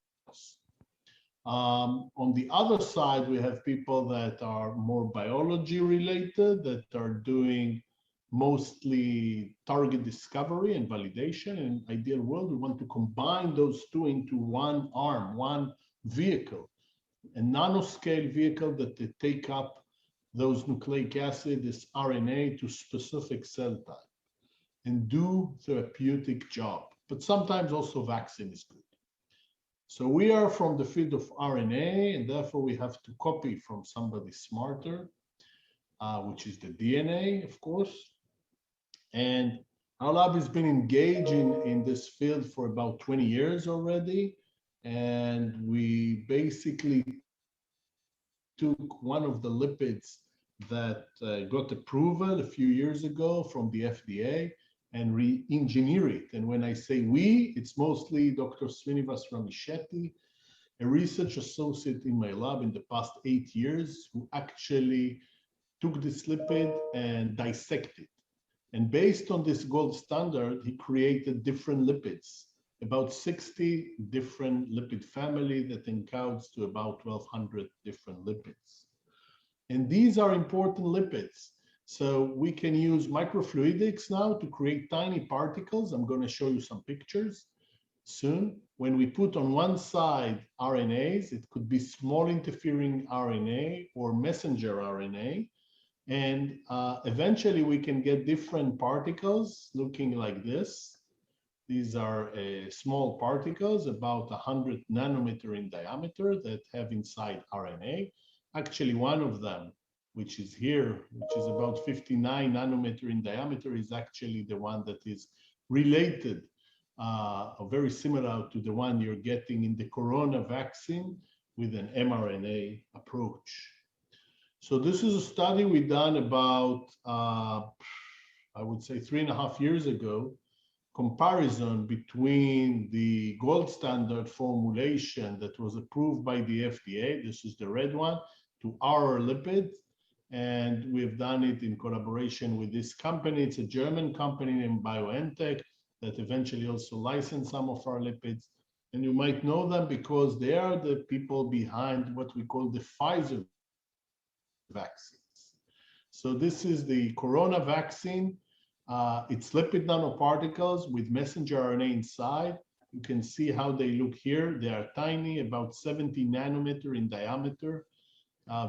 On the other side, we have people that are more biology related, that are doing mostly target discovery and validation. In an ideal world, we want to combine those two into one arm, one vehicle, a nanoscale vehicle that they take up those nucleic acid, this RNA, to specific cell type and do therapeutic job. But sometimes also vaccine is good. So we are from the field of RNA, and therefore we have to copy from somebody smarter, which is the DNA, of course. And our lab has been engaged in this field for about 20 years already. And we basically took one of the lipids that got approval a few years ago from the FDA and re-engineer it. And when I say we, it's mostly Dr. Srinivas Ramishetty, a research associate in my lab in the past 8 years, who actually took this lipid and dissected. And based on this gold standard, he created different lipids, about 60 different lipid family that encodes to about 1,200 different lipids. And these are important lipids. So we can use microfluidics now to create tiny particles. I'm going to show you some pictures soon. When we put on one side RNAs, it could be small interfering RNA or messenger RNA. And eventually we can get different particles looking like this. These are small particles about 100 nanometer in diameter that have inside RNA. Actually, one of them, which is here, which is about 59 nanometer in diameter, is actually the one that is related, very similar to the one you're getting in the corona vaccine with an mRNA approach. So this is a study we done about, I would say 3.5 years ago, comparison between the gold standard formulation that was approved by the FDA, this is the red one, to our lipid. And we've done it in collaboration with this company. It's a German company named BioNTech that eventually also licensed some of our lipids. And you might know them because they are the people behind what we call the Pfizer vaccines. So this is the corona vaccine. It's lipid nanoparticles with messenger RNA inside. You can see how they look here. They are tiny, about 70 nanometer in diameter,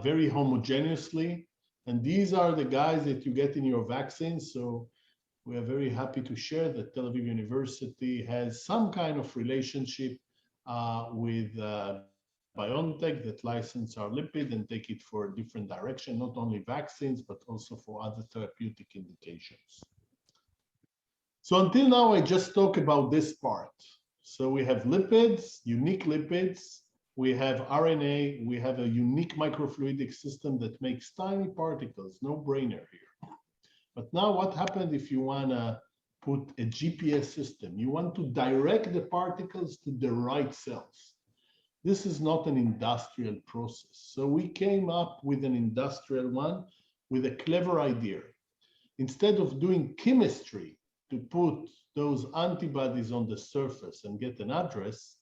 very homogeneously. And these are the guys that you get in your vaccines. So we are very happy to share that Tel Aviv University has some kind of relationship with BioNTech that license our lipid and take it for a different direction, not only vaccines, but also for other therapeutic indications. So until now, I just talk about this part. So we have lipids, unique lipids. We have RNA. We have a unique microfluidic system that makes tiny particles, no brainer here. But now what happens if you want to put a GPS system? You want to direct the particles to the right cells. This is not an industrial process. So we came up with an industrial one with a clever idea. Instead of doing chemistry to put those antibodies on the surface and get an address,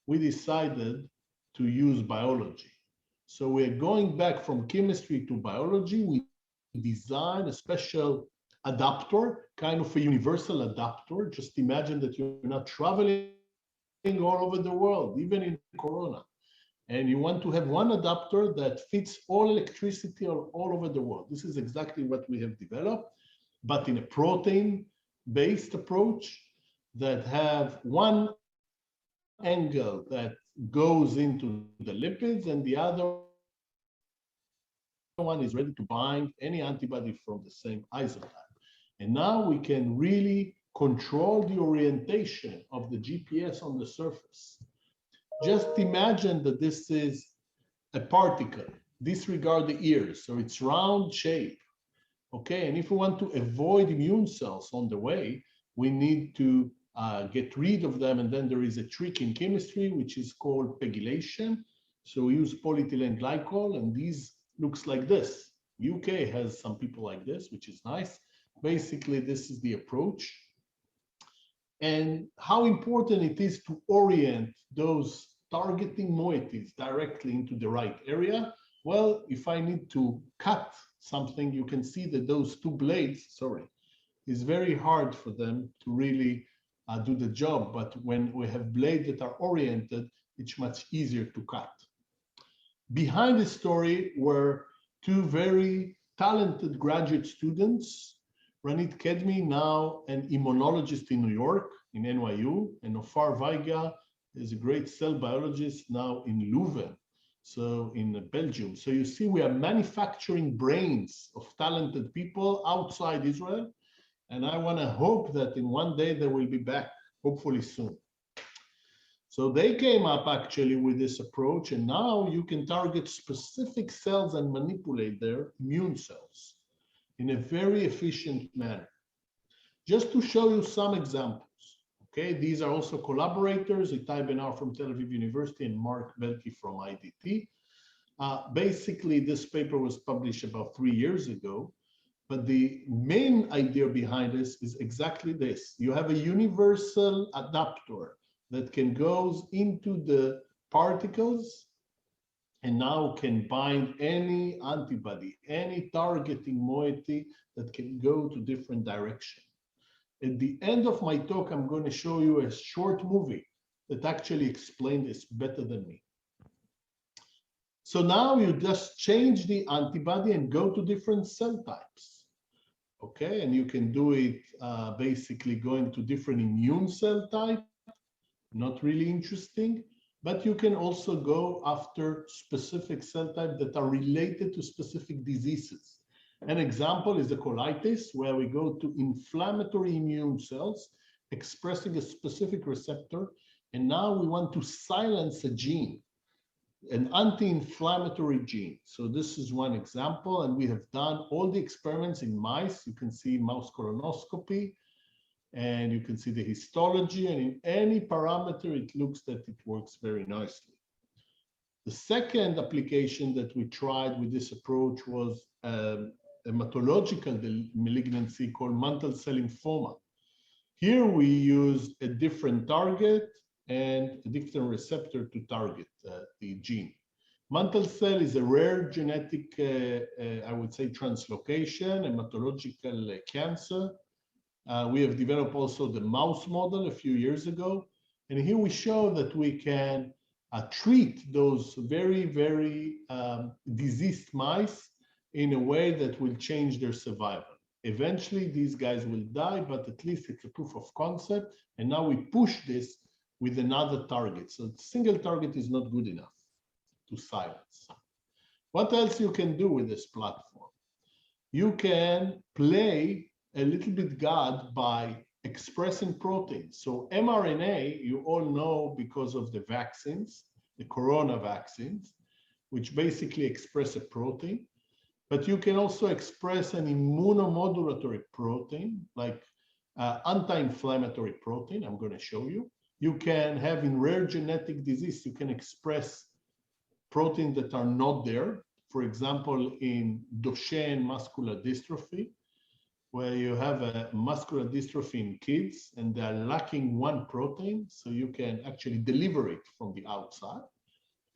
we decided to use biology. So we're going back from chemistry to biology. We designed a special adapter, kind of a universal adapter. Just imagine that you're not traveling all over the world, even in Corona. And you want to have one adapter that fits all electricity all over the world. This is exactly what we have developed, but in a protein-based approach that have one angle that goes into the lipids and the other one is ready to bind any antibody from the same isotype. And now we can really control the orientation of the GPS on the surface. Just imagine that this is a particle. Disregard the ears, so it's round shape. Okay, and if we want to avoid immune cells on the way, we need to get rid of them. And then there is a trick in chemistry, which is called pegylation. So we use polyethylene glycol, and these looks like this. UK has some people like this, which is nice. Basically, this is the approach. And how important it is to orient those targeting moieties directly into the right area. Well, if I need to cut something, you can see that those two blades, is very hard for them to really do the job. But when we have blades that are oriented, it's much easier to cut. Behind the story were two very talented graduate students, Ranit Kedmi, now an immunologist in New York, in NYU, and Ofar Veiga is a great cell biologist now in Leuven, so in Belgium. So you see, we are manufacturing brains of talented people outside Israel, and I want to hope that in one day they will be back, hopefully soon. So they came up actually with this approach, and now you can target specific cells and manipulate their immune cells in a very efficient manner. Just to show you some examples, okay? These are also collaborators, Itai Benar from Tel Aviv University and Mark Belki from IDT. Basically, this paper was published about 3 years ago, but the main idea behind this is exactly this. You have a universal adapter that can go into the particles and now can bind any antibody, any targeting moiety that can go to different directions. At the end of my talk, I'm going to show you a short movie that actually explains this better than me. So now you just change the antibody and go to different cell types. Okay, and you can do it basically going to different immune cell type, not really interesting, but you can also go after specific cell types that are related to specific diseases. An example is the colitis, where we go to inflammatory immune cells expressing a specific receptor, and now we want to silence a gene, an anti-inflammatory gene. So this is one example, and we have done all the experiments in mice. You can see mouse colonoscopy, and you can see the histology, and in any parameter, it looks that it works very nicely. The second application that we tried with this approach was a hematological malignancy called mantle cell lymphoma. Here we used a different target and a different receptor to target the gene. Mantle cell is a rare genetic, I would say, translocation, hematological cancer. We have developed also the mouse model a few years ago. And here we show that we can treat those very, very diseased mice in a way that will change their survival. Eventually, these guys will die, but at least it's a proof of concept. And now we push this with another target. So a single target is not good enough to silence. What else you can do with this platform? You can play a little bit God by expressing proteins. So mRNA, you all know because of the vaccines, the corona vaccines, which basically express a protein. But you can also express an immunomodulatory protein, like anti-inflammatory protein, I'm going to show you. You can have in rare genetic disease, you can express proteins that are not there. For example, in Duchenne muscular dystrophy, where you have a muscular dystrophy in kids and they're lacking one protein, so you can actually deliver it from the outside.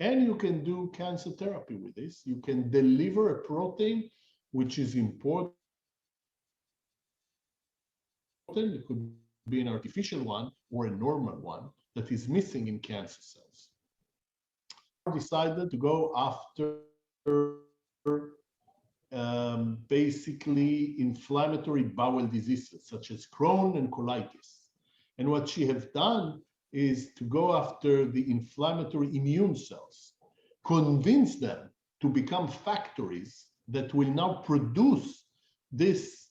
And you can do cancer therapy with this. You can deliver a protein which is important. It could be an artificial one or a normal one that is missing in cancer cells. We decided to go after basically inflammatory bowel diseases such as Crohn and colitis. And what she has done is to go after the inflammatory immune cells, convince them to become factories that will now produce this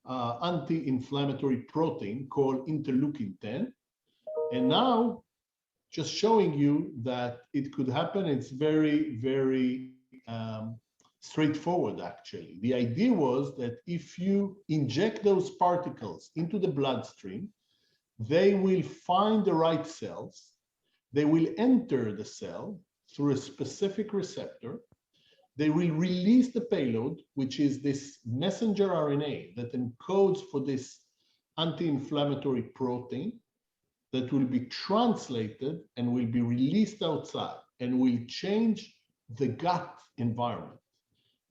anti-inflammatory protein called interleukin-10. And now, just showing you that it could happen, it's very, very straightforward, actually. The idea was that if you inject those particles into the bloodstream, they will find the right cells, they will enter the cell through a specific receptor, they will release the payload, which is this messenger RNA that encodes for this anti-inflammatory protein that will be translated and will be released outside and will change the gut environment.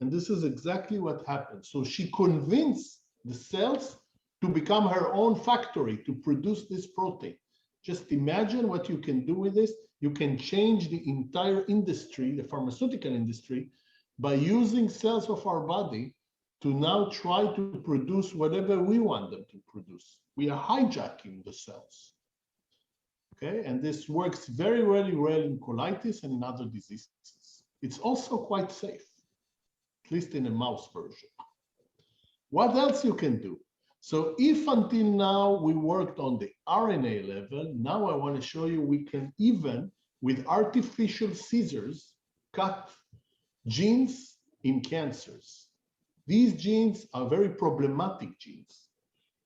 And this is exactly what happened. So she convinced the cells to become her own factory to produce this protein. Just imagine what you can do with this. You can change the entire industry, the pharmaceutical industry, by using cells of our body to now try to produce whatever we want them to produce. We are hijacking the cells. Okay, and this works very, very well in colitis and in other diseases. It's also quite safe, at least in a mouse version. What else you can do? So if until now we worked on the RNA level, now I want to show you we can even, with artificial scissors, cut genes in cancers. These genes are very problematic genes.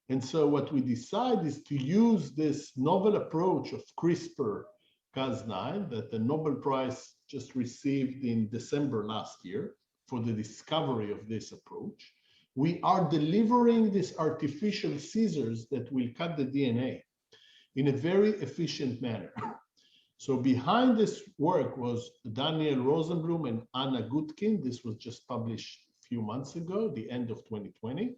And so what we decide is to use this novel approach of CRISPR-Cas9 that the Nobel Prize just received in December last year for the discovery of this approach. We are delivering these artificial scissors that will cut the DNA in a very efficient manner. So behind this work was Daniel Rosenblum and Anna Gutkin. This was just published a few months ago, the end of 2020.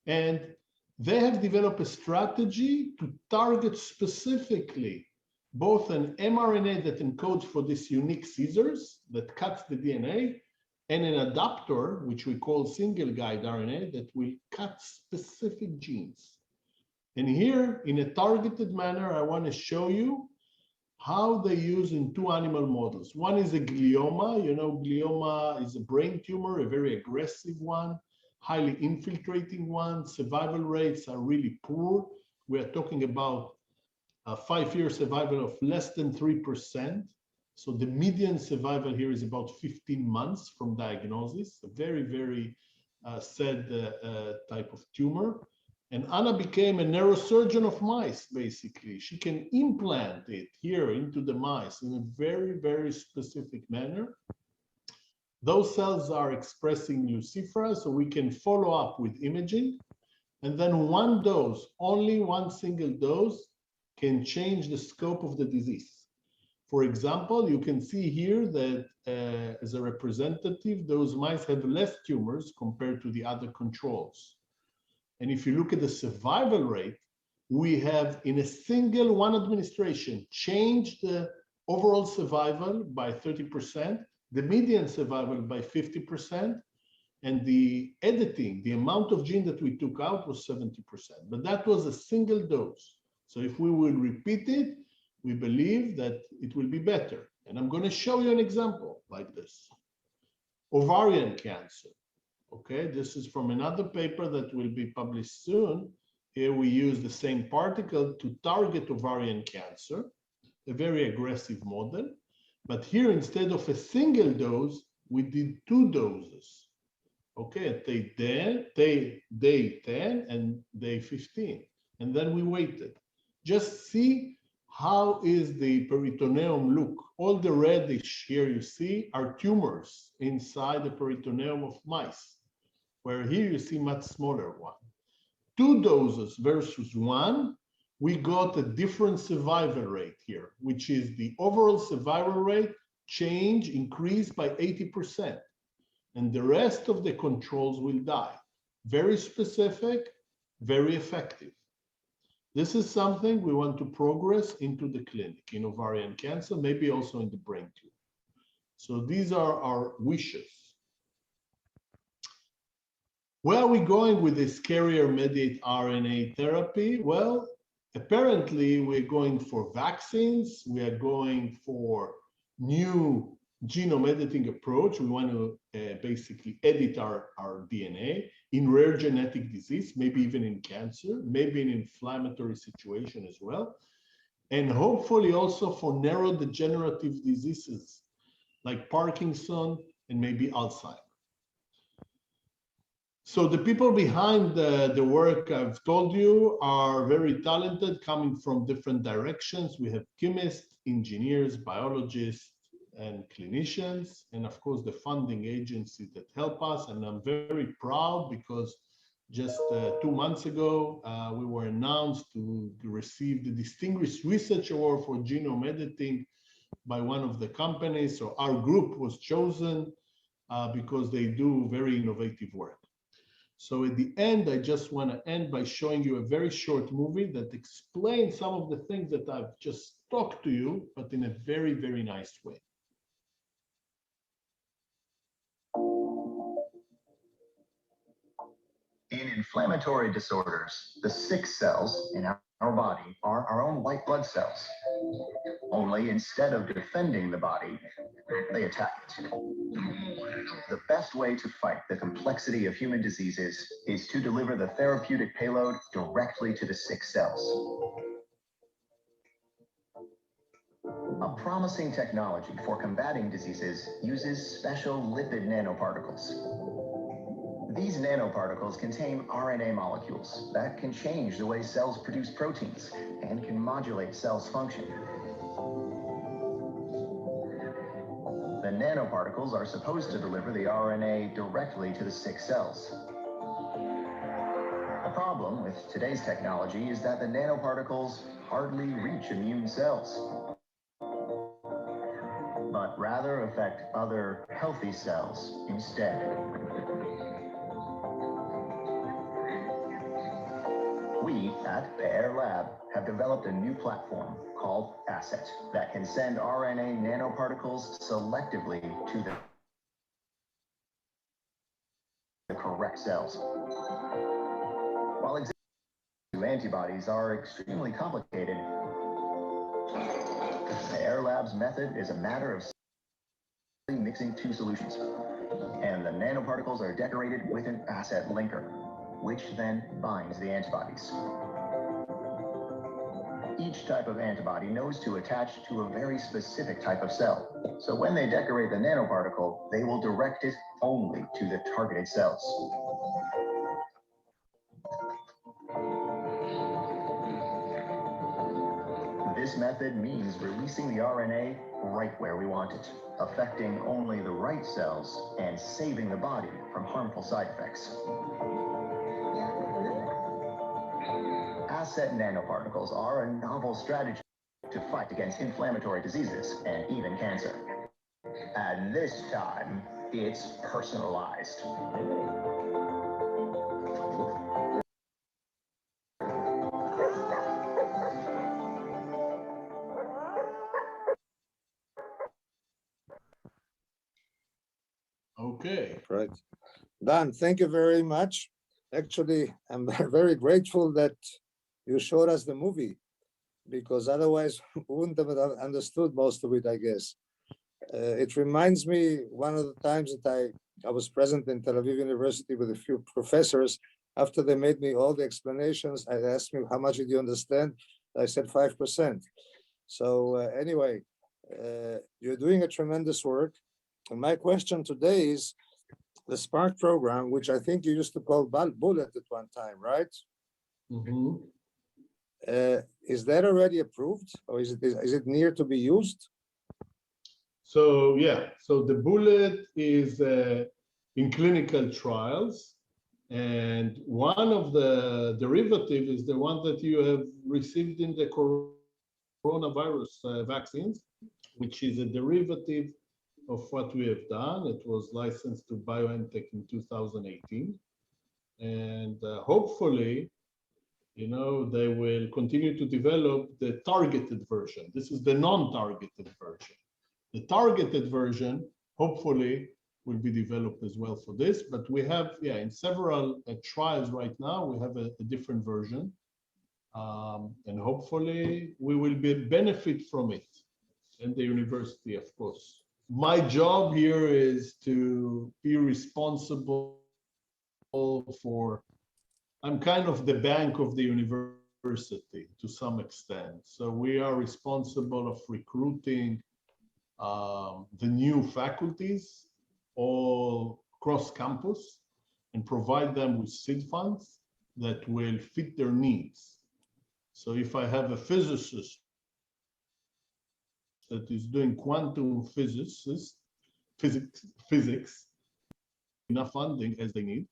And they have developed a strategy to target specifically both an mRNA that encodes for this unique scissors that cuts the DNA, and an adapter, which we call single guide RNA, that will cut specific genes. And here, in a targeted manner, I want to show you how they use in 2 animal models. One is a glioma. You know, glioma is a brain tumor, a very aggressive one, highly infiltrating one. Survival rates are really poor. We are talking about a 5-year survival of less than 3%. So the median survival here is about 15 months from diagnosis, a very, very sad type of tumor. And Anna became a neurosurgeon of mice, basically. She can implant it here into the mice in a very, very specific manner. Those cells are expressing luciferase, so we can follow up with imaging. And then one dose, only one single dose, can change the scope of the disease. For example, you can see here that as a representative, those mice have less tumors compared to the other controls. And if you look at the survival rate, we have in a single one administration changed the overall survival by 30%, the median survival by 50%, and the editing, the amount of gene that we took out was 70%. But that was a single dose. So if we will repeat it, we believe that it will be better. And I'm going to show you an example like this. Ovarian cancer. Okay, this is from another paper that will be published soon. Here we use the same particle to target ovarian cancer, a very aggressive model. But here, instead of a single dose, we did 2 doses. Okay, at day 10 and day 15. And then we waited. Just see how is the peritoneum look. All the reddish here you see are tumors inside the peritoneum of mice, where here you see much smaller one. 2 doses versus 1, we got a different survival rate here, which is the overall survival rate change increased by 80%. And the rest of the controls will die. Very specific, very effective. This is something we want to progress into the clinic in ovarian cancer, maybe also in the brain tumor. So these are our wishes. Where are we going with this carrier-mediated RNA therapy? Well, apparently we're going for vaccines. We are going for new genome editing approach. We want to basically edit our DNA in rare genetic disease, maybe even in cancer, maybe in inflammatory situation as well. And hopefully also for neurodegenerative diseases like Parkinson and maybe Alzheimer's. So the people behind the work I've told you are very talented, coming from different directions. We have chemists, engineers, biologists, and clinicians, and of course the funding agencies that help us. And I'm very proud because just 2 months ago, we were announced to receive the Distinguished Research Award for Genome Editing by one of the companies. So our group was chosen because they do very innovative work. So at the end, I just want to end by showing you a very short movie that explains some of the things that I've just talked to you, but in a very, very nice way. In inflammatory disorders, the 6 cells in our body are our own white blood cells. Only instead of defending the body, they attack it. The best way to fight the complexity of human diseases is to deliver the therapeutic payload directly to the 6 cells. A promising technology for combating diseases uses special lipid nanoparticles. These nanoparticles contain RNA molecules that can change the way cells produce proteins and can modulate cells' function. The nanoparticles are supposed to deliver the RNA directly to the 6 cells. The problem with today's technology is that the nanoparticles hardly reach immune cells, but rather affect other healthy cells instead. We at At PER Lab have developed a new platform called ASSET that can send RNA nanoparticles selectively to the correct cells. While existing antibodies are extremely complicated, PER Lab's method is a matter of mixing two solutions, and the nanoparticles are decorated with an ASSET linker, which then binds the antibodies. Each type of antibody knows to attach to a very specific type of cell. So when they decorate the nanoparticle, they will direct it only to the targeted cells. This method means releasing the RNA right where we want it, affecting only the right cells and saving the body from harmful side effects. ASSET nanoparticles are a novel strategy to fight against inflammatory diseases and even cancer. And this time, it's personalized. Okay. Right. Dan, thank you very much. Actually, I'm very grateful that you showed us the movie, because otherwise we wouldn't have understood most of it, I guess. It reminds me one of the times that I was present in Tel Aviv University with a few professors. After they made me all the explanations, I asked me, how much did you understand? I said 5%. So anyway, you're doing a tremendous work. And my question today is the SPARK program, which I think you used to call Bullet at one time, right? Mm-hmm. Is that already approved, or is it near to be used? So yeah, so the Bullet is in clinical trials, and one of the derivatives is the one that you have received in the coronavirus vaccines, which is a derivative of what we have done. It was licensed to BioNTech in 2018, and hopefully, you know, they will continue to develop the targeted version. This is the non-targeted version. The targeted version, hopefully, will be developed as well for this. But we have, yeah, in several trials right now, we have a different version. And hopefully, we will benefit from it in the university, of course. My job here is to be responsible for, I'm kind of the bank of the university to some extent. So we are responsible of recruiting the new faculties all across campus and provide them with seed funds that will fit their needs. So if I have a physicist that is doing quantum physics, enough funding as they need.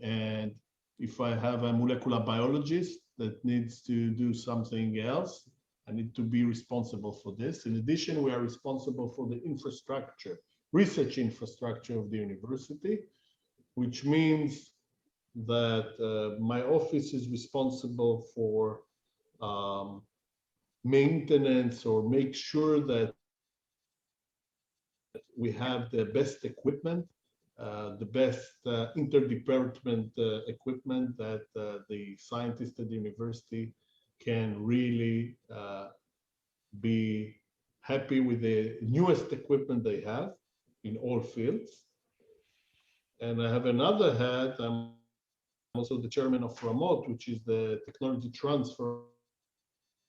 And if I have a molecular biologist that needs to do something else, I need to be responsible for this. In addition, we are responsible for the infrastructure, research infrastructure of the university, which means that my office is responsible for maintenance or make sure that we have the best equipment, the best interdepartment equipment that the scientists at the university can really be happy with the newest equipment they have in all fields. And I have another hat. I'm also the chairman of RAMOT, which is the technology transfer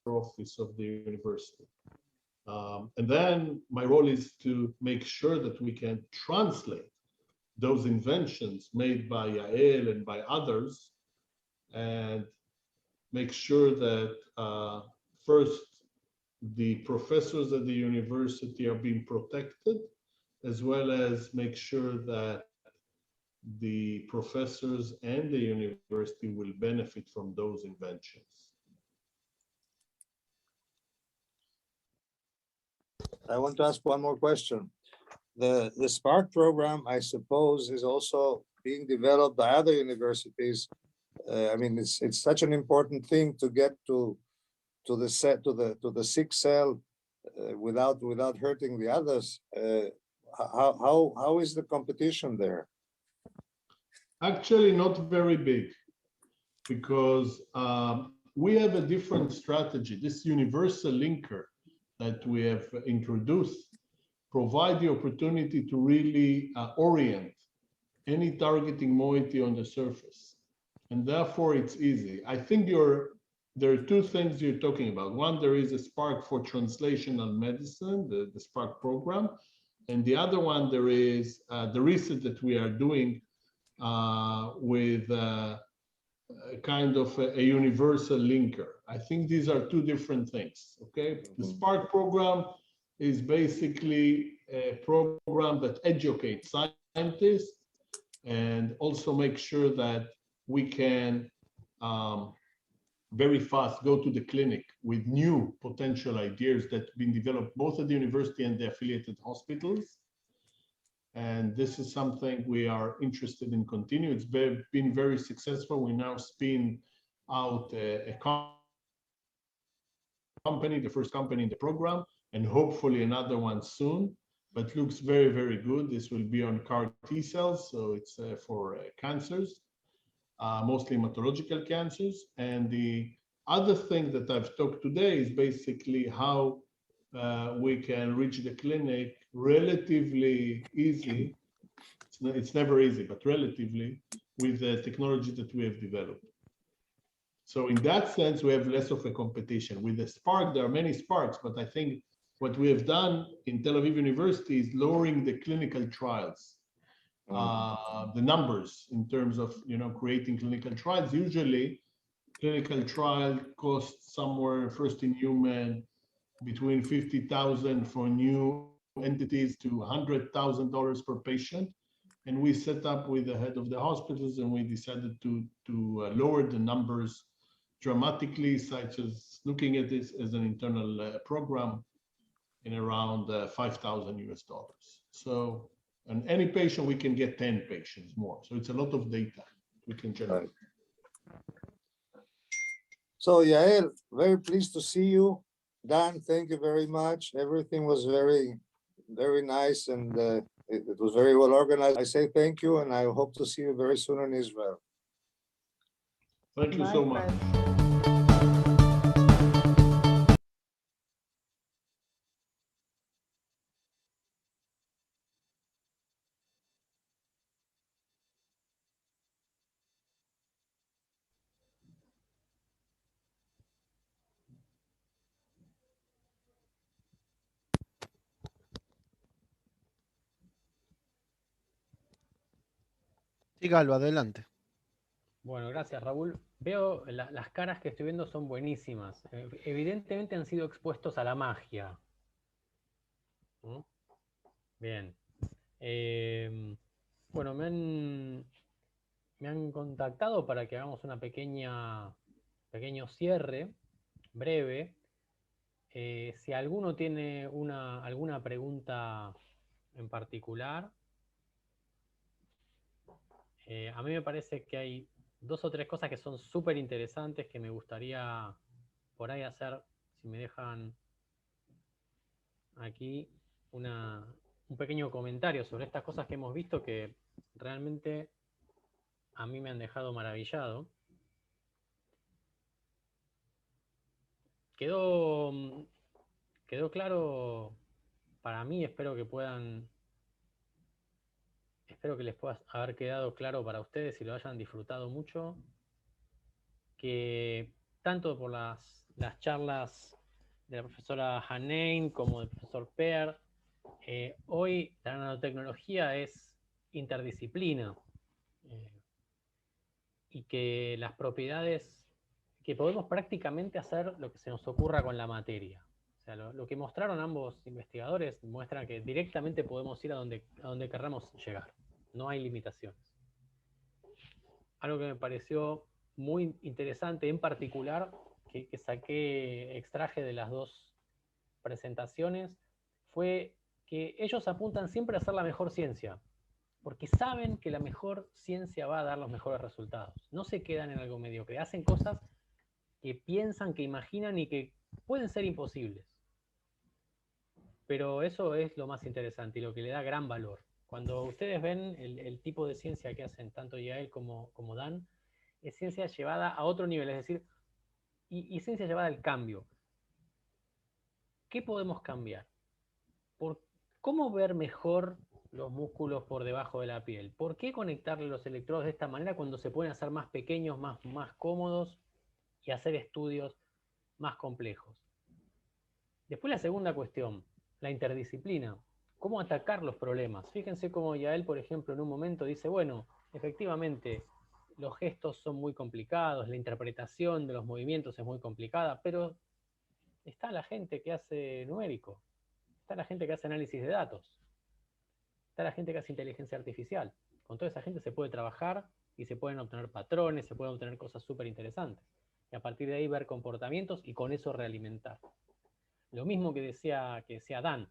office of the university. And then my role is to make sure that we can translate those inventions made by YAEL and by others, and make sure that first, the professors at the university are being protected, as well as make sure that the professors and the university will benefit from those inventions. I want to ask one more question. The SPARK program, I suppose, is also being developed by other universities I mean, it's such an important thing to get to the sick cell without hurting the others. How is the competition there? Actually, not very big, because we have a different strategy. This universal linker that we have introduced provide the opportunity to really orient any targeting moiety on the surface. And therefore, it's easy. I think there are two things you're talking about. One, there is a Spark for translational medicine, the Spark program. And the other one, there is the research that we are doing with kind of a universal linker. I think these are two different things, okay? The Spark program is basically a program that educates scientists and also make sure that we can very fast go to the clinic with new potential ideas that have been developed both at the university and the affiliated hospitals. And this is something we are interested in continue. It's been very successful. We now spin out a company, the first company in the program, and hopefully another one soon, but looks very, very good. This will be on CAR T cells, so it's for cancers, mostly hematological cancers. And the other thing that I've talked today is basically how we can reach the clinic relatively easy. It's never easy, but relatively, with the technology that we have developed. So in that sense, we have less of a competition. With the Spark, there are many Sparks, but I think what we have done in Tel Aviv University is lowering the clinical trials, the numbers in terms of creating clinical trials. Usually, clinical trial costs somewhere first in human between $50,000 for new entities to $100,000 per patient. And we set up with the head of the hospitals, and we decided to lower the numbers dramatically, such as looking at this as an internal program in around $5,000 US. So on any patient, we can get 10 patients more. So it's a lot of data we can generate. So Yael, very pleased to see you. Dan, thank you very much. Everything was very, very nice, and it was very well organized. I say thank you, and I hope to see you very soon in Israel. Thank you so much. Sí, Galo, adelante. Bueno, gracias, Raúl. Veo las caras que estoy viendo son buenísimas. Evidentemente han sido expuestos a la magia. ¿Mm? Bien. Bueno, me han contactado para que hagamos una pequeño cierre breve. Si alguno tiene alguna pregunta en particular, a mí me parece que hay 2 o 3 cosas que son súper interesantes que me gustaría por ahí hacer, si me dejan aquí un pequeño comentario sobre estas cosas que hemos visto que realmente a mí me han dejado maravillado. Quedó claro para mí, espero que les pueda haber quedado claro para ustedes y lo hayan disfrutado mucho, que tanto por las charlas de la profesora Hanein como del profesor Per, hoy la nanotecnología es interdisciplina y que las propiedades, que podemos prácticamente hacer lo que se nos ocurra con la materia. O sea, lo que mostraron ambos investigadores muestra que directamente podemos ir a donde querramos llegar. No hay limitaciones. Algo que me pareció muy interesante, en particular, que extraje de las 2 presentaciones, fue que ellos apuntan siempre a hacer la mejor ciencia. porque saben que la mejor ciencia va a dar los mejores resultados. No se quedan en algo mediocre, hacen cosas que piensan, que imaginan y que pueden ser imposibles. Pero eso es lo más interesante y lo que le da gran valor. Cuando ustedes ven el tipo de ciencia que hacen tanto YAEL como Dan, es ciencia llevada a otro nivel, es decir, y ciencia llevada al cambio. ¿Qué podemos cambiar? ¿Cómo ver mejor los músculos por debajo de la piel? ¿Por qué conectarle los electrodos de esta manera cuando se pueden hacer más pequeños, más cómodos y hacer estudios más complejos? Después la segunda cuestión, la interdisciplina. ¿Cómo atacar los problemas? Fíjense cómo YAEL, por ejemplo, en un momento dice, bueno, efectivamente, los gestos son muy complicados, la interpretación de los movimientos es muy complicada, pero está la gente que hace numérico, está la gente que hace análisis de datos, está la gente que hace inteligencia artificial. Con toda esa gente se puede trabajar y se pueden obtener patrones, se pueden obtener cosas súper interesantes. Y a partir de ahí ver comportamientos y con eso realimentar. Lo mismo que decía Dan.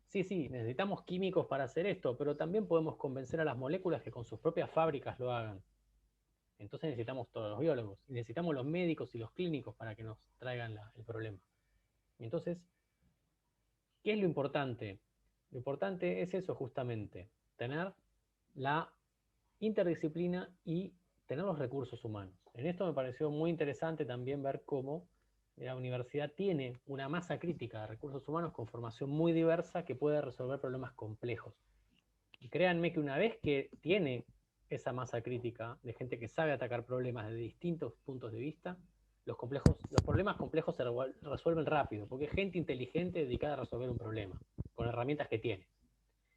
Sí, necesitamos químicos para hacer esto, pero también podemos convencer a las moléculas que con sus propias fábricas lo hagan. Entonces necesitamos todos los biólogos, y necesitamos los médicos y los clínicos para que nos traigan el problema. Y entonces, ¿qué es lo importante? Lo importante es eso justamente, tener la interdisciplina y tener los recursos humanos. En esto me pareció muy interesante también ver cómo la universidad tiene una masa crítica de recursos humanos con formación muy diversa que puede resolver problemas complejos. Y créanme que una vez que tiene esa masa crítica de gente que sabe atacar problemas desde distintos puntos de vista, los problemas complejos se resuelven rápido, porque es gente inteligente dedicada a resolver un problema, con herramientas que tiene.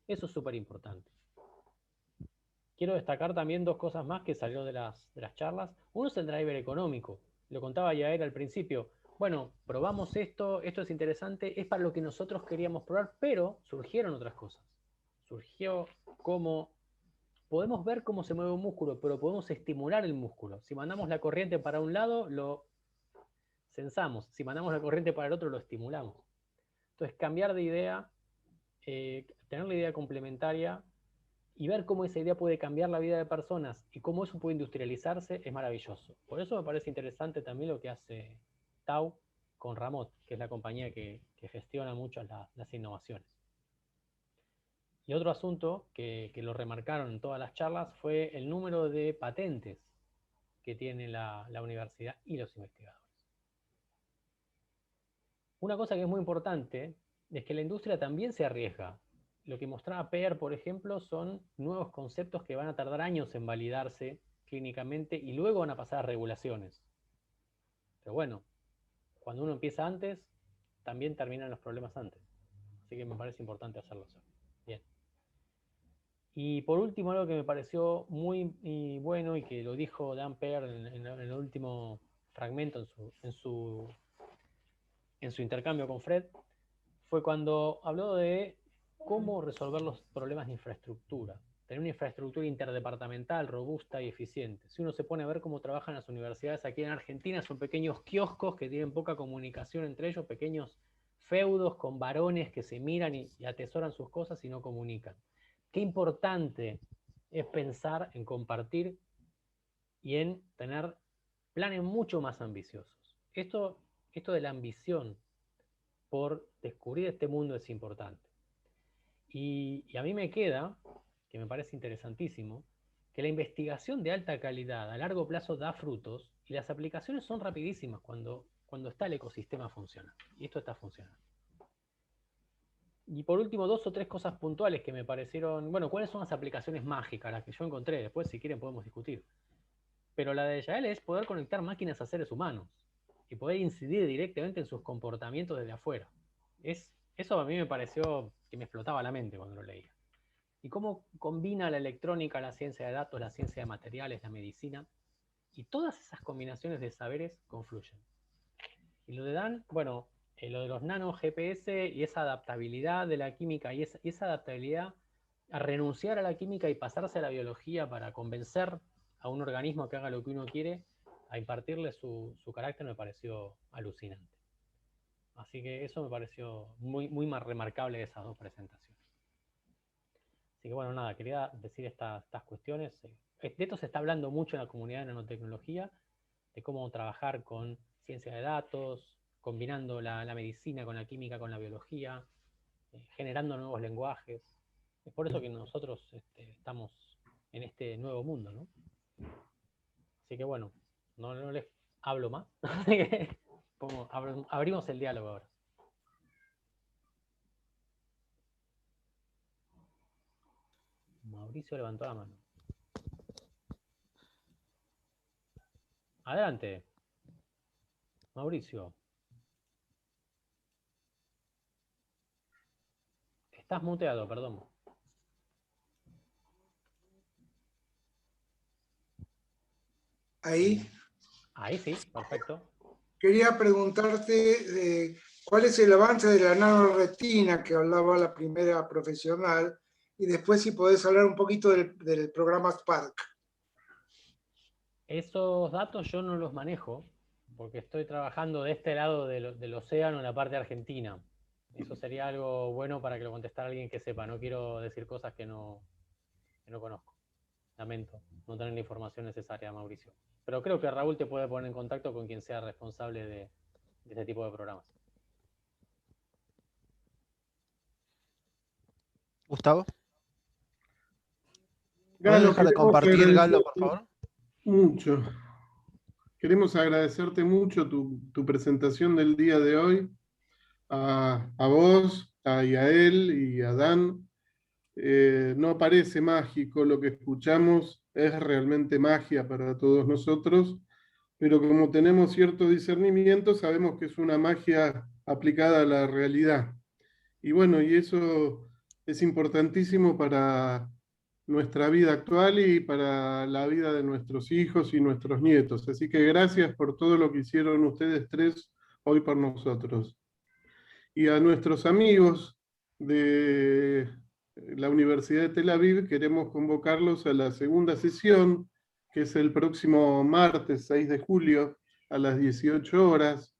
Eso es súper importante. Quiero destacar también dos cosas más que salió de las charlas. Uno es el driver económico. Lo contaba Yael al principio. Bueno, probamos esto es interesante, es para lo que nosotros queríamos probar, pero surgieron otras cosas. Surgió como, podemos ver cómo se mueve un músculo, pero podemos estimular el músculo. Si mandamos la corriente para un lado, lo sensamos. Si mandamos la corriente para el otro, lo estimulamos. Entonces, cambiar de idea, tener la idea complementaria y ver cómo esa idea puede cambiar la vida de personas y cómo eso puede industrializarse es maravilloso. Por eso me parece interesante también lo que hace Tau con Ramot, que es la compañía que gestiona muchas las innovaciones. Y otro asunto que lo remarcaron en todas las charlas fue el número de patentes que tiene la universidad y los investigadores. Una cosa que es muy importante es que la industria también se arriesga. Lo que mostraba Per, por ejemplo, son nuevos conceptos que van a tardar años en validarse clínicamente y luego van a pasar a regulaciones. Pero bueno, cuando uno empieza antes, también terminan los problemas antes. Así que me parece importante hacerlo así. Bien. Y por último, algo que me pareció muy bueno y que lo dijo Dan Per en el último fragmento en su intercambio con Fred, fue cuando habló de cómo resolver los problemas de infraestructura. Tener una infraestructura interdepartamental, robusta y eficiente. Si uno se pone a ver cómo trabajan las universidades aquí en Argentina, son pequeños kioscos que tienen poca comunicación entre ellos, pequeños feudos con varones que se miran y atesoran sus cosas y no comunican. Qué importante es pensar en compartir y en tener planes mucho más ambiciosos. Esto de la ambición por descubrir este mundo es importante. Y a mí me queda, que me parece interesantísimo, que la investigación de alta calidad a largo plazo da frutos y las aplicaciones son rapidísimas cuando está el ecosistema funcionando. Y esto está funcionando. Y por último, dos o tres cosas puntuales que me parecieron, bueno, ¿cuáles son las aplicaciones mágicas, las que yo encontré? Después, si quieren, podemos discutir. Pero la de YAEL es poder conectar máquinas a seres humanos y poder incidir directamente en sus comportamientos desde afuera. Eso a mí me pareció que me explotaba la mente cuando lo leía. Y cómo combina la electrónica, la ciencia de datos, la ciencia de materiales, la medicina, y todas esas combinaciones de saberes confluyen. Y lo de Dan, bueno, lo de los nano GPS y esa adaptabilidad de la química y esa adaptabilidad a renunciar a la química y pasarse a la biología para convencer a un organismo que haga lo que uno quiere, a impartirle su carácter, me pareció alucinante. Así que eso me pareció muy más remarcable de esas dos presentaciones. Así que bueno, nada, quería decir estas cuestiones. De esto se está hablando mucho en la comunidad de nanotecnología, de cómo trabajar con ciencia de datos, combinando la medicina con la química, con la biología, generando nuevos lenguajes. Es por eso que nosotros estamos en este nuevo mundo, ¿no? Así que bueno, no les hablo más. Abrimos el diálogo ahora. Mauricio levantó la mano. Adelante. Mauricio. Estás muteado, perdón. Ahí. Ahí sí, perfecto. Quería preguntarte cuál es el avance de la nanoretina que hablaba la primera profesional y después si podés hablar un poquito del programa Spark. Esos datos yo no los manejo porque estoy trabajando de este lado del océano en la parte argentina. Eso sería algo bueno para que lo contestara alguien que sepa. No quiero decir cosas que no conozco. Lamento no tener la información necesaria, Mauricio. Pero creo que Raúl te puede poner en contacto con quien sea responsable de este tipo de programas. Gustavo. Galo, dejar de compartir, Galo, por favor? Mucho. Queremos agradecerte mucho tu presentación del día de hoy. A vos, a Yael y a Dan. No parece mágico lo que escuchamos, es realmente magia para todos nosotros, pero como tenemos cierto discernimiento, sabemos que es una magia aplicada a la realidad. Y bueno, y eso es importantísimo para nuestra vida actual y para la vida de nuestros hijos y nuestros nietos. Así que gracias por todo lo que hicieron ustedes tres hoy por nosotros. Y a nuestros amigos de la Universidad de Tel Aviv queremos convocarlos a la segunda sesión, que es el próximo martes 6 de julio a las 18 horas,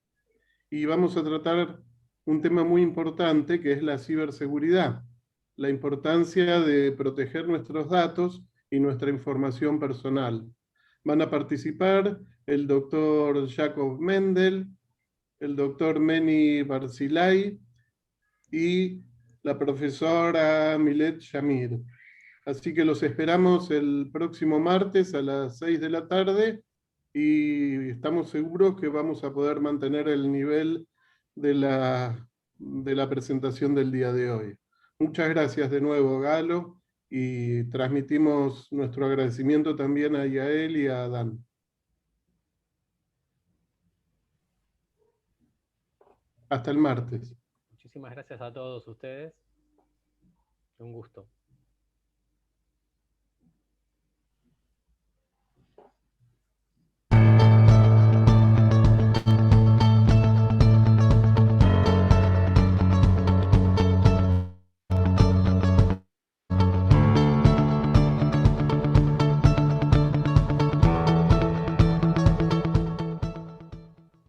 y vamos a tratar un tema muy importante que es la ciberseguridad, la importancia de proteger nuestros datos y nuestra información personal. Van a participar el doctor Jacob Mendel, el doctor Meni Barzilay y la profesora Milet Shamir. Así que los esperamos el próximo martes a las 6 de la tarde y estamos seguros que vamos a poder mantener el nivel de la presentación del día de hoy. Muchas gracias de nuevo, Galo, y transmitimos nuestro agradecimiento también a Yael y a Dan. Hasta el martes. Muchísimas gracias a todos ustedes. Un gusto.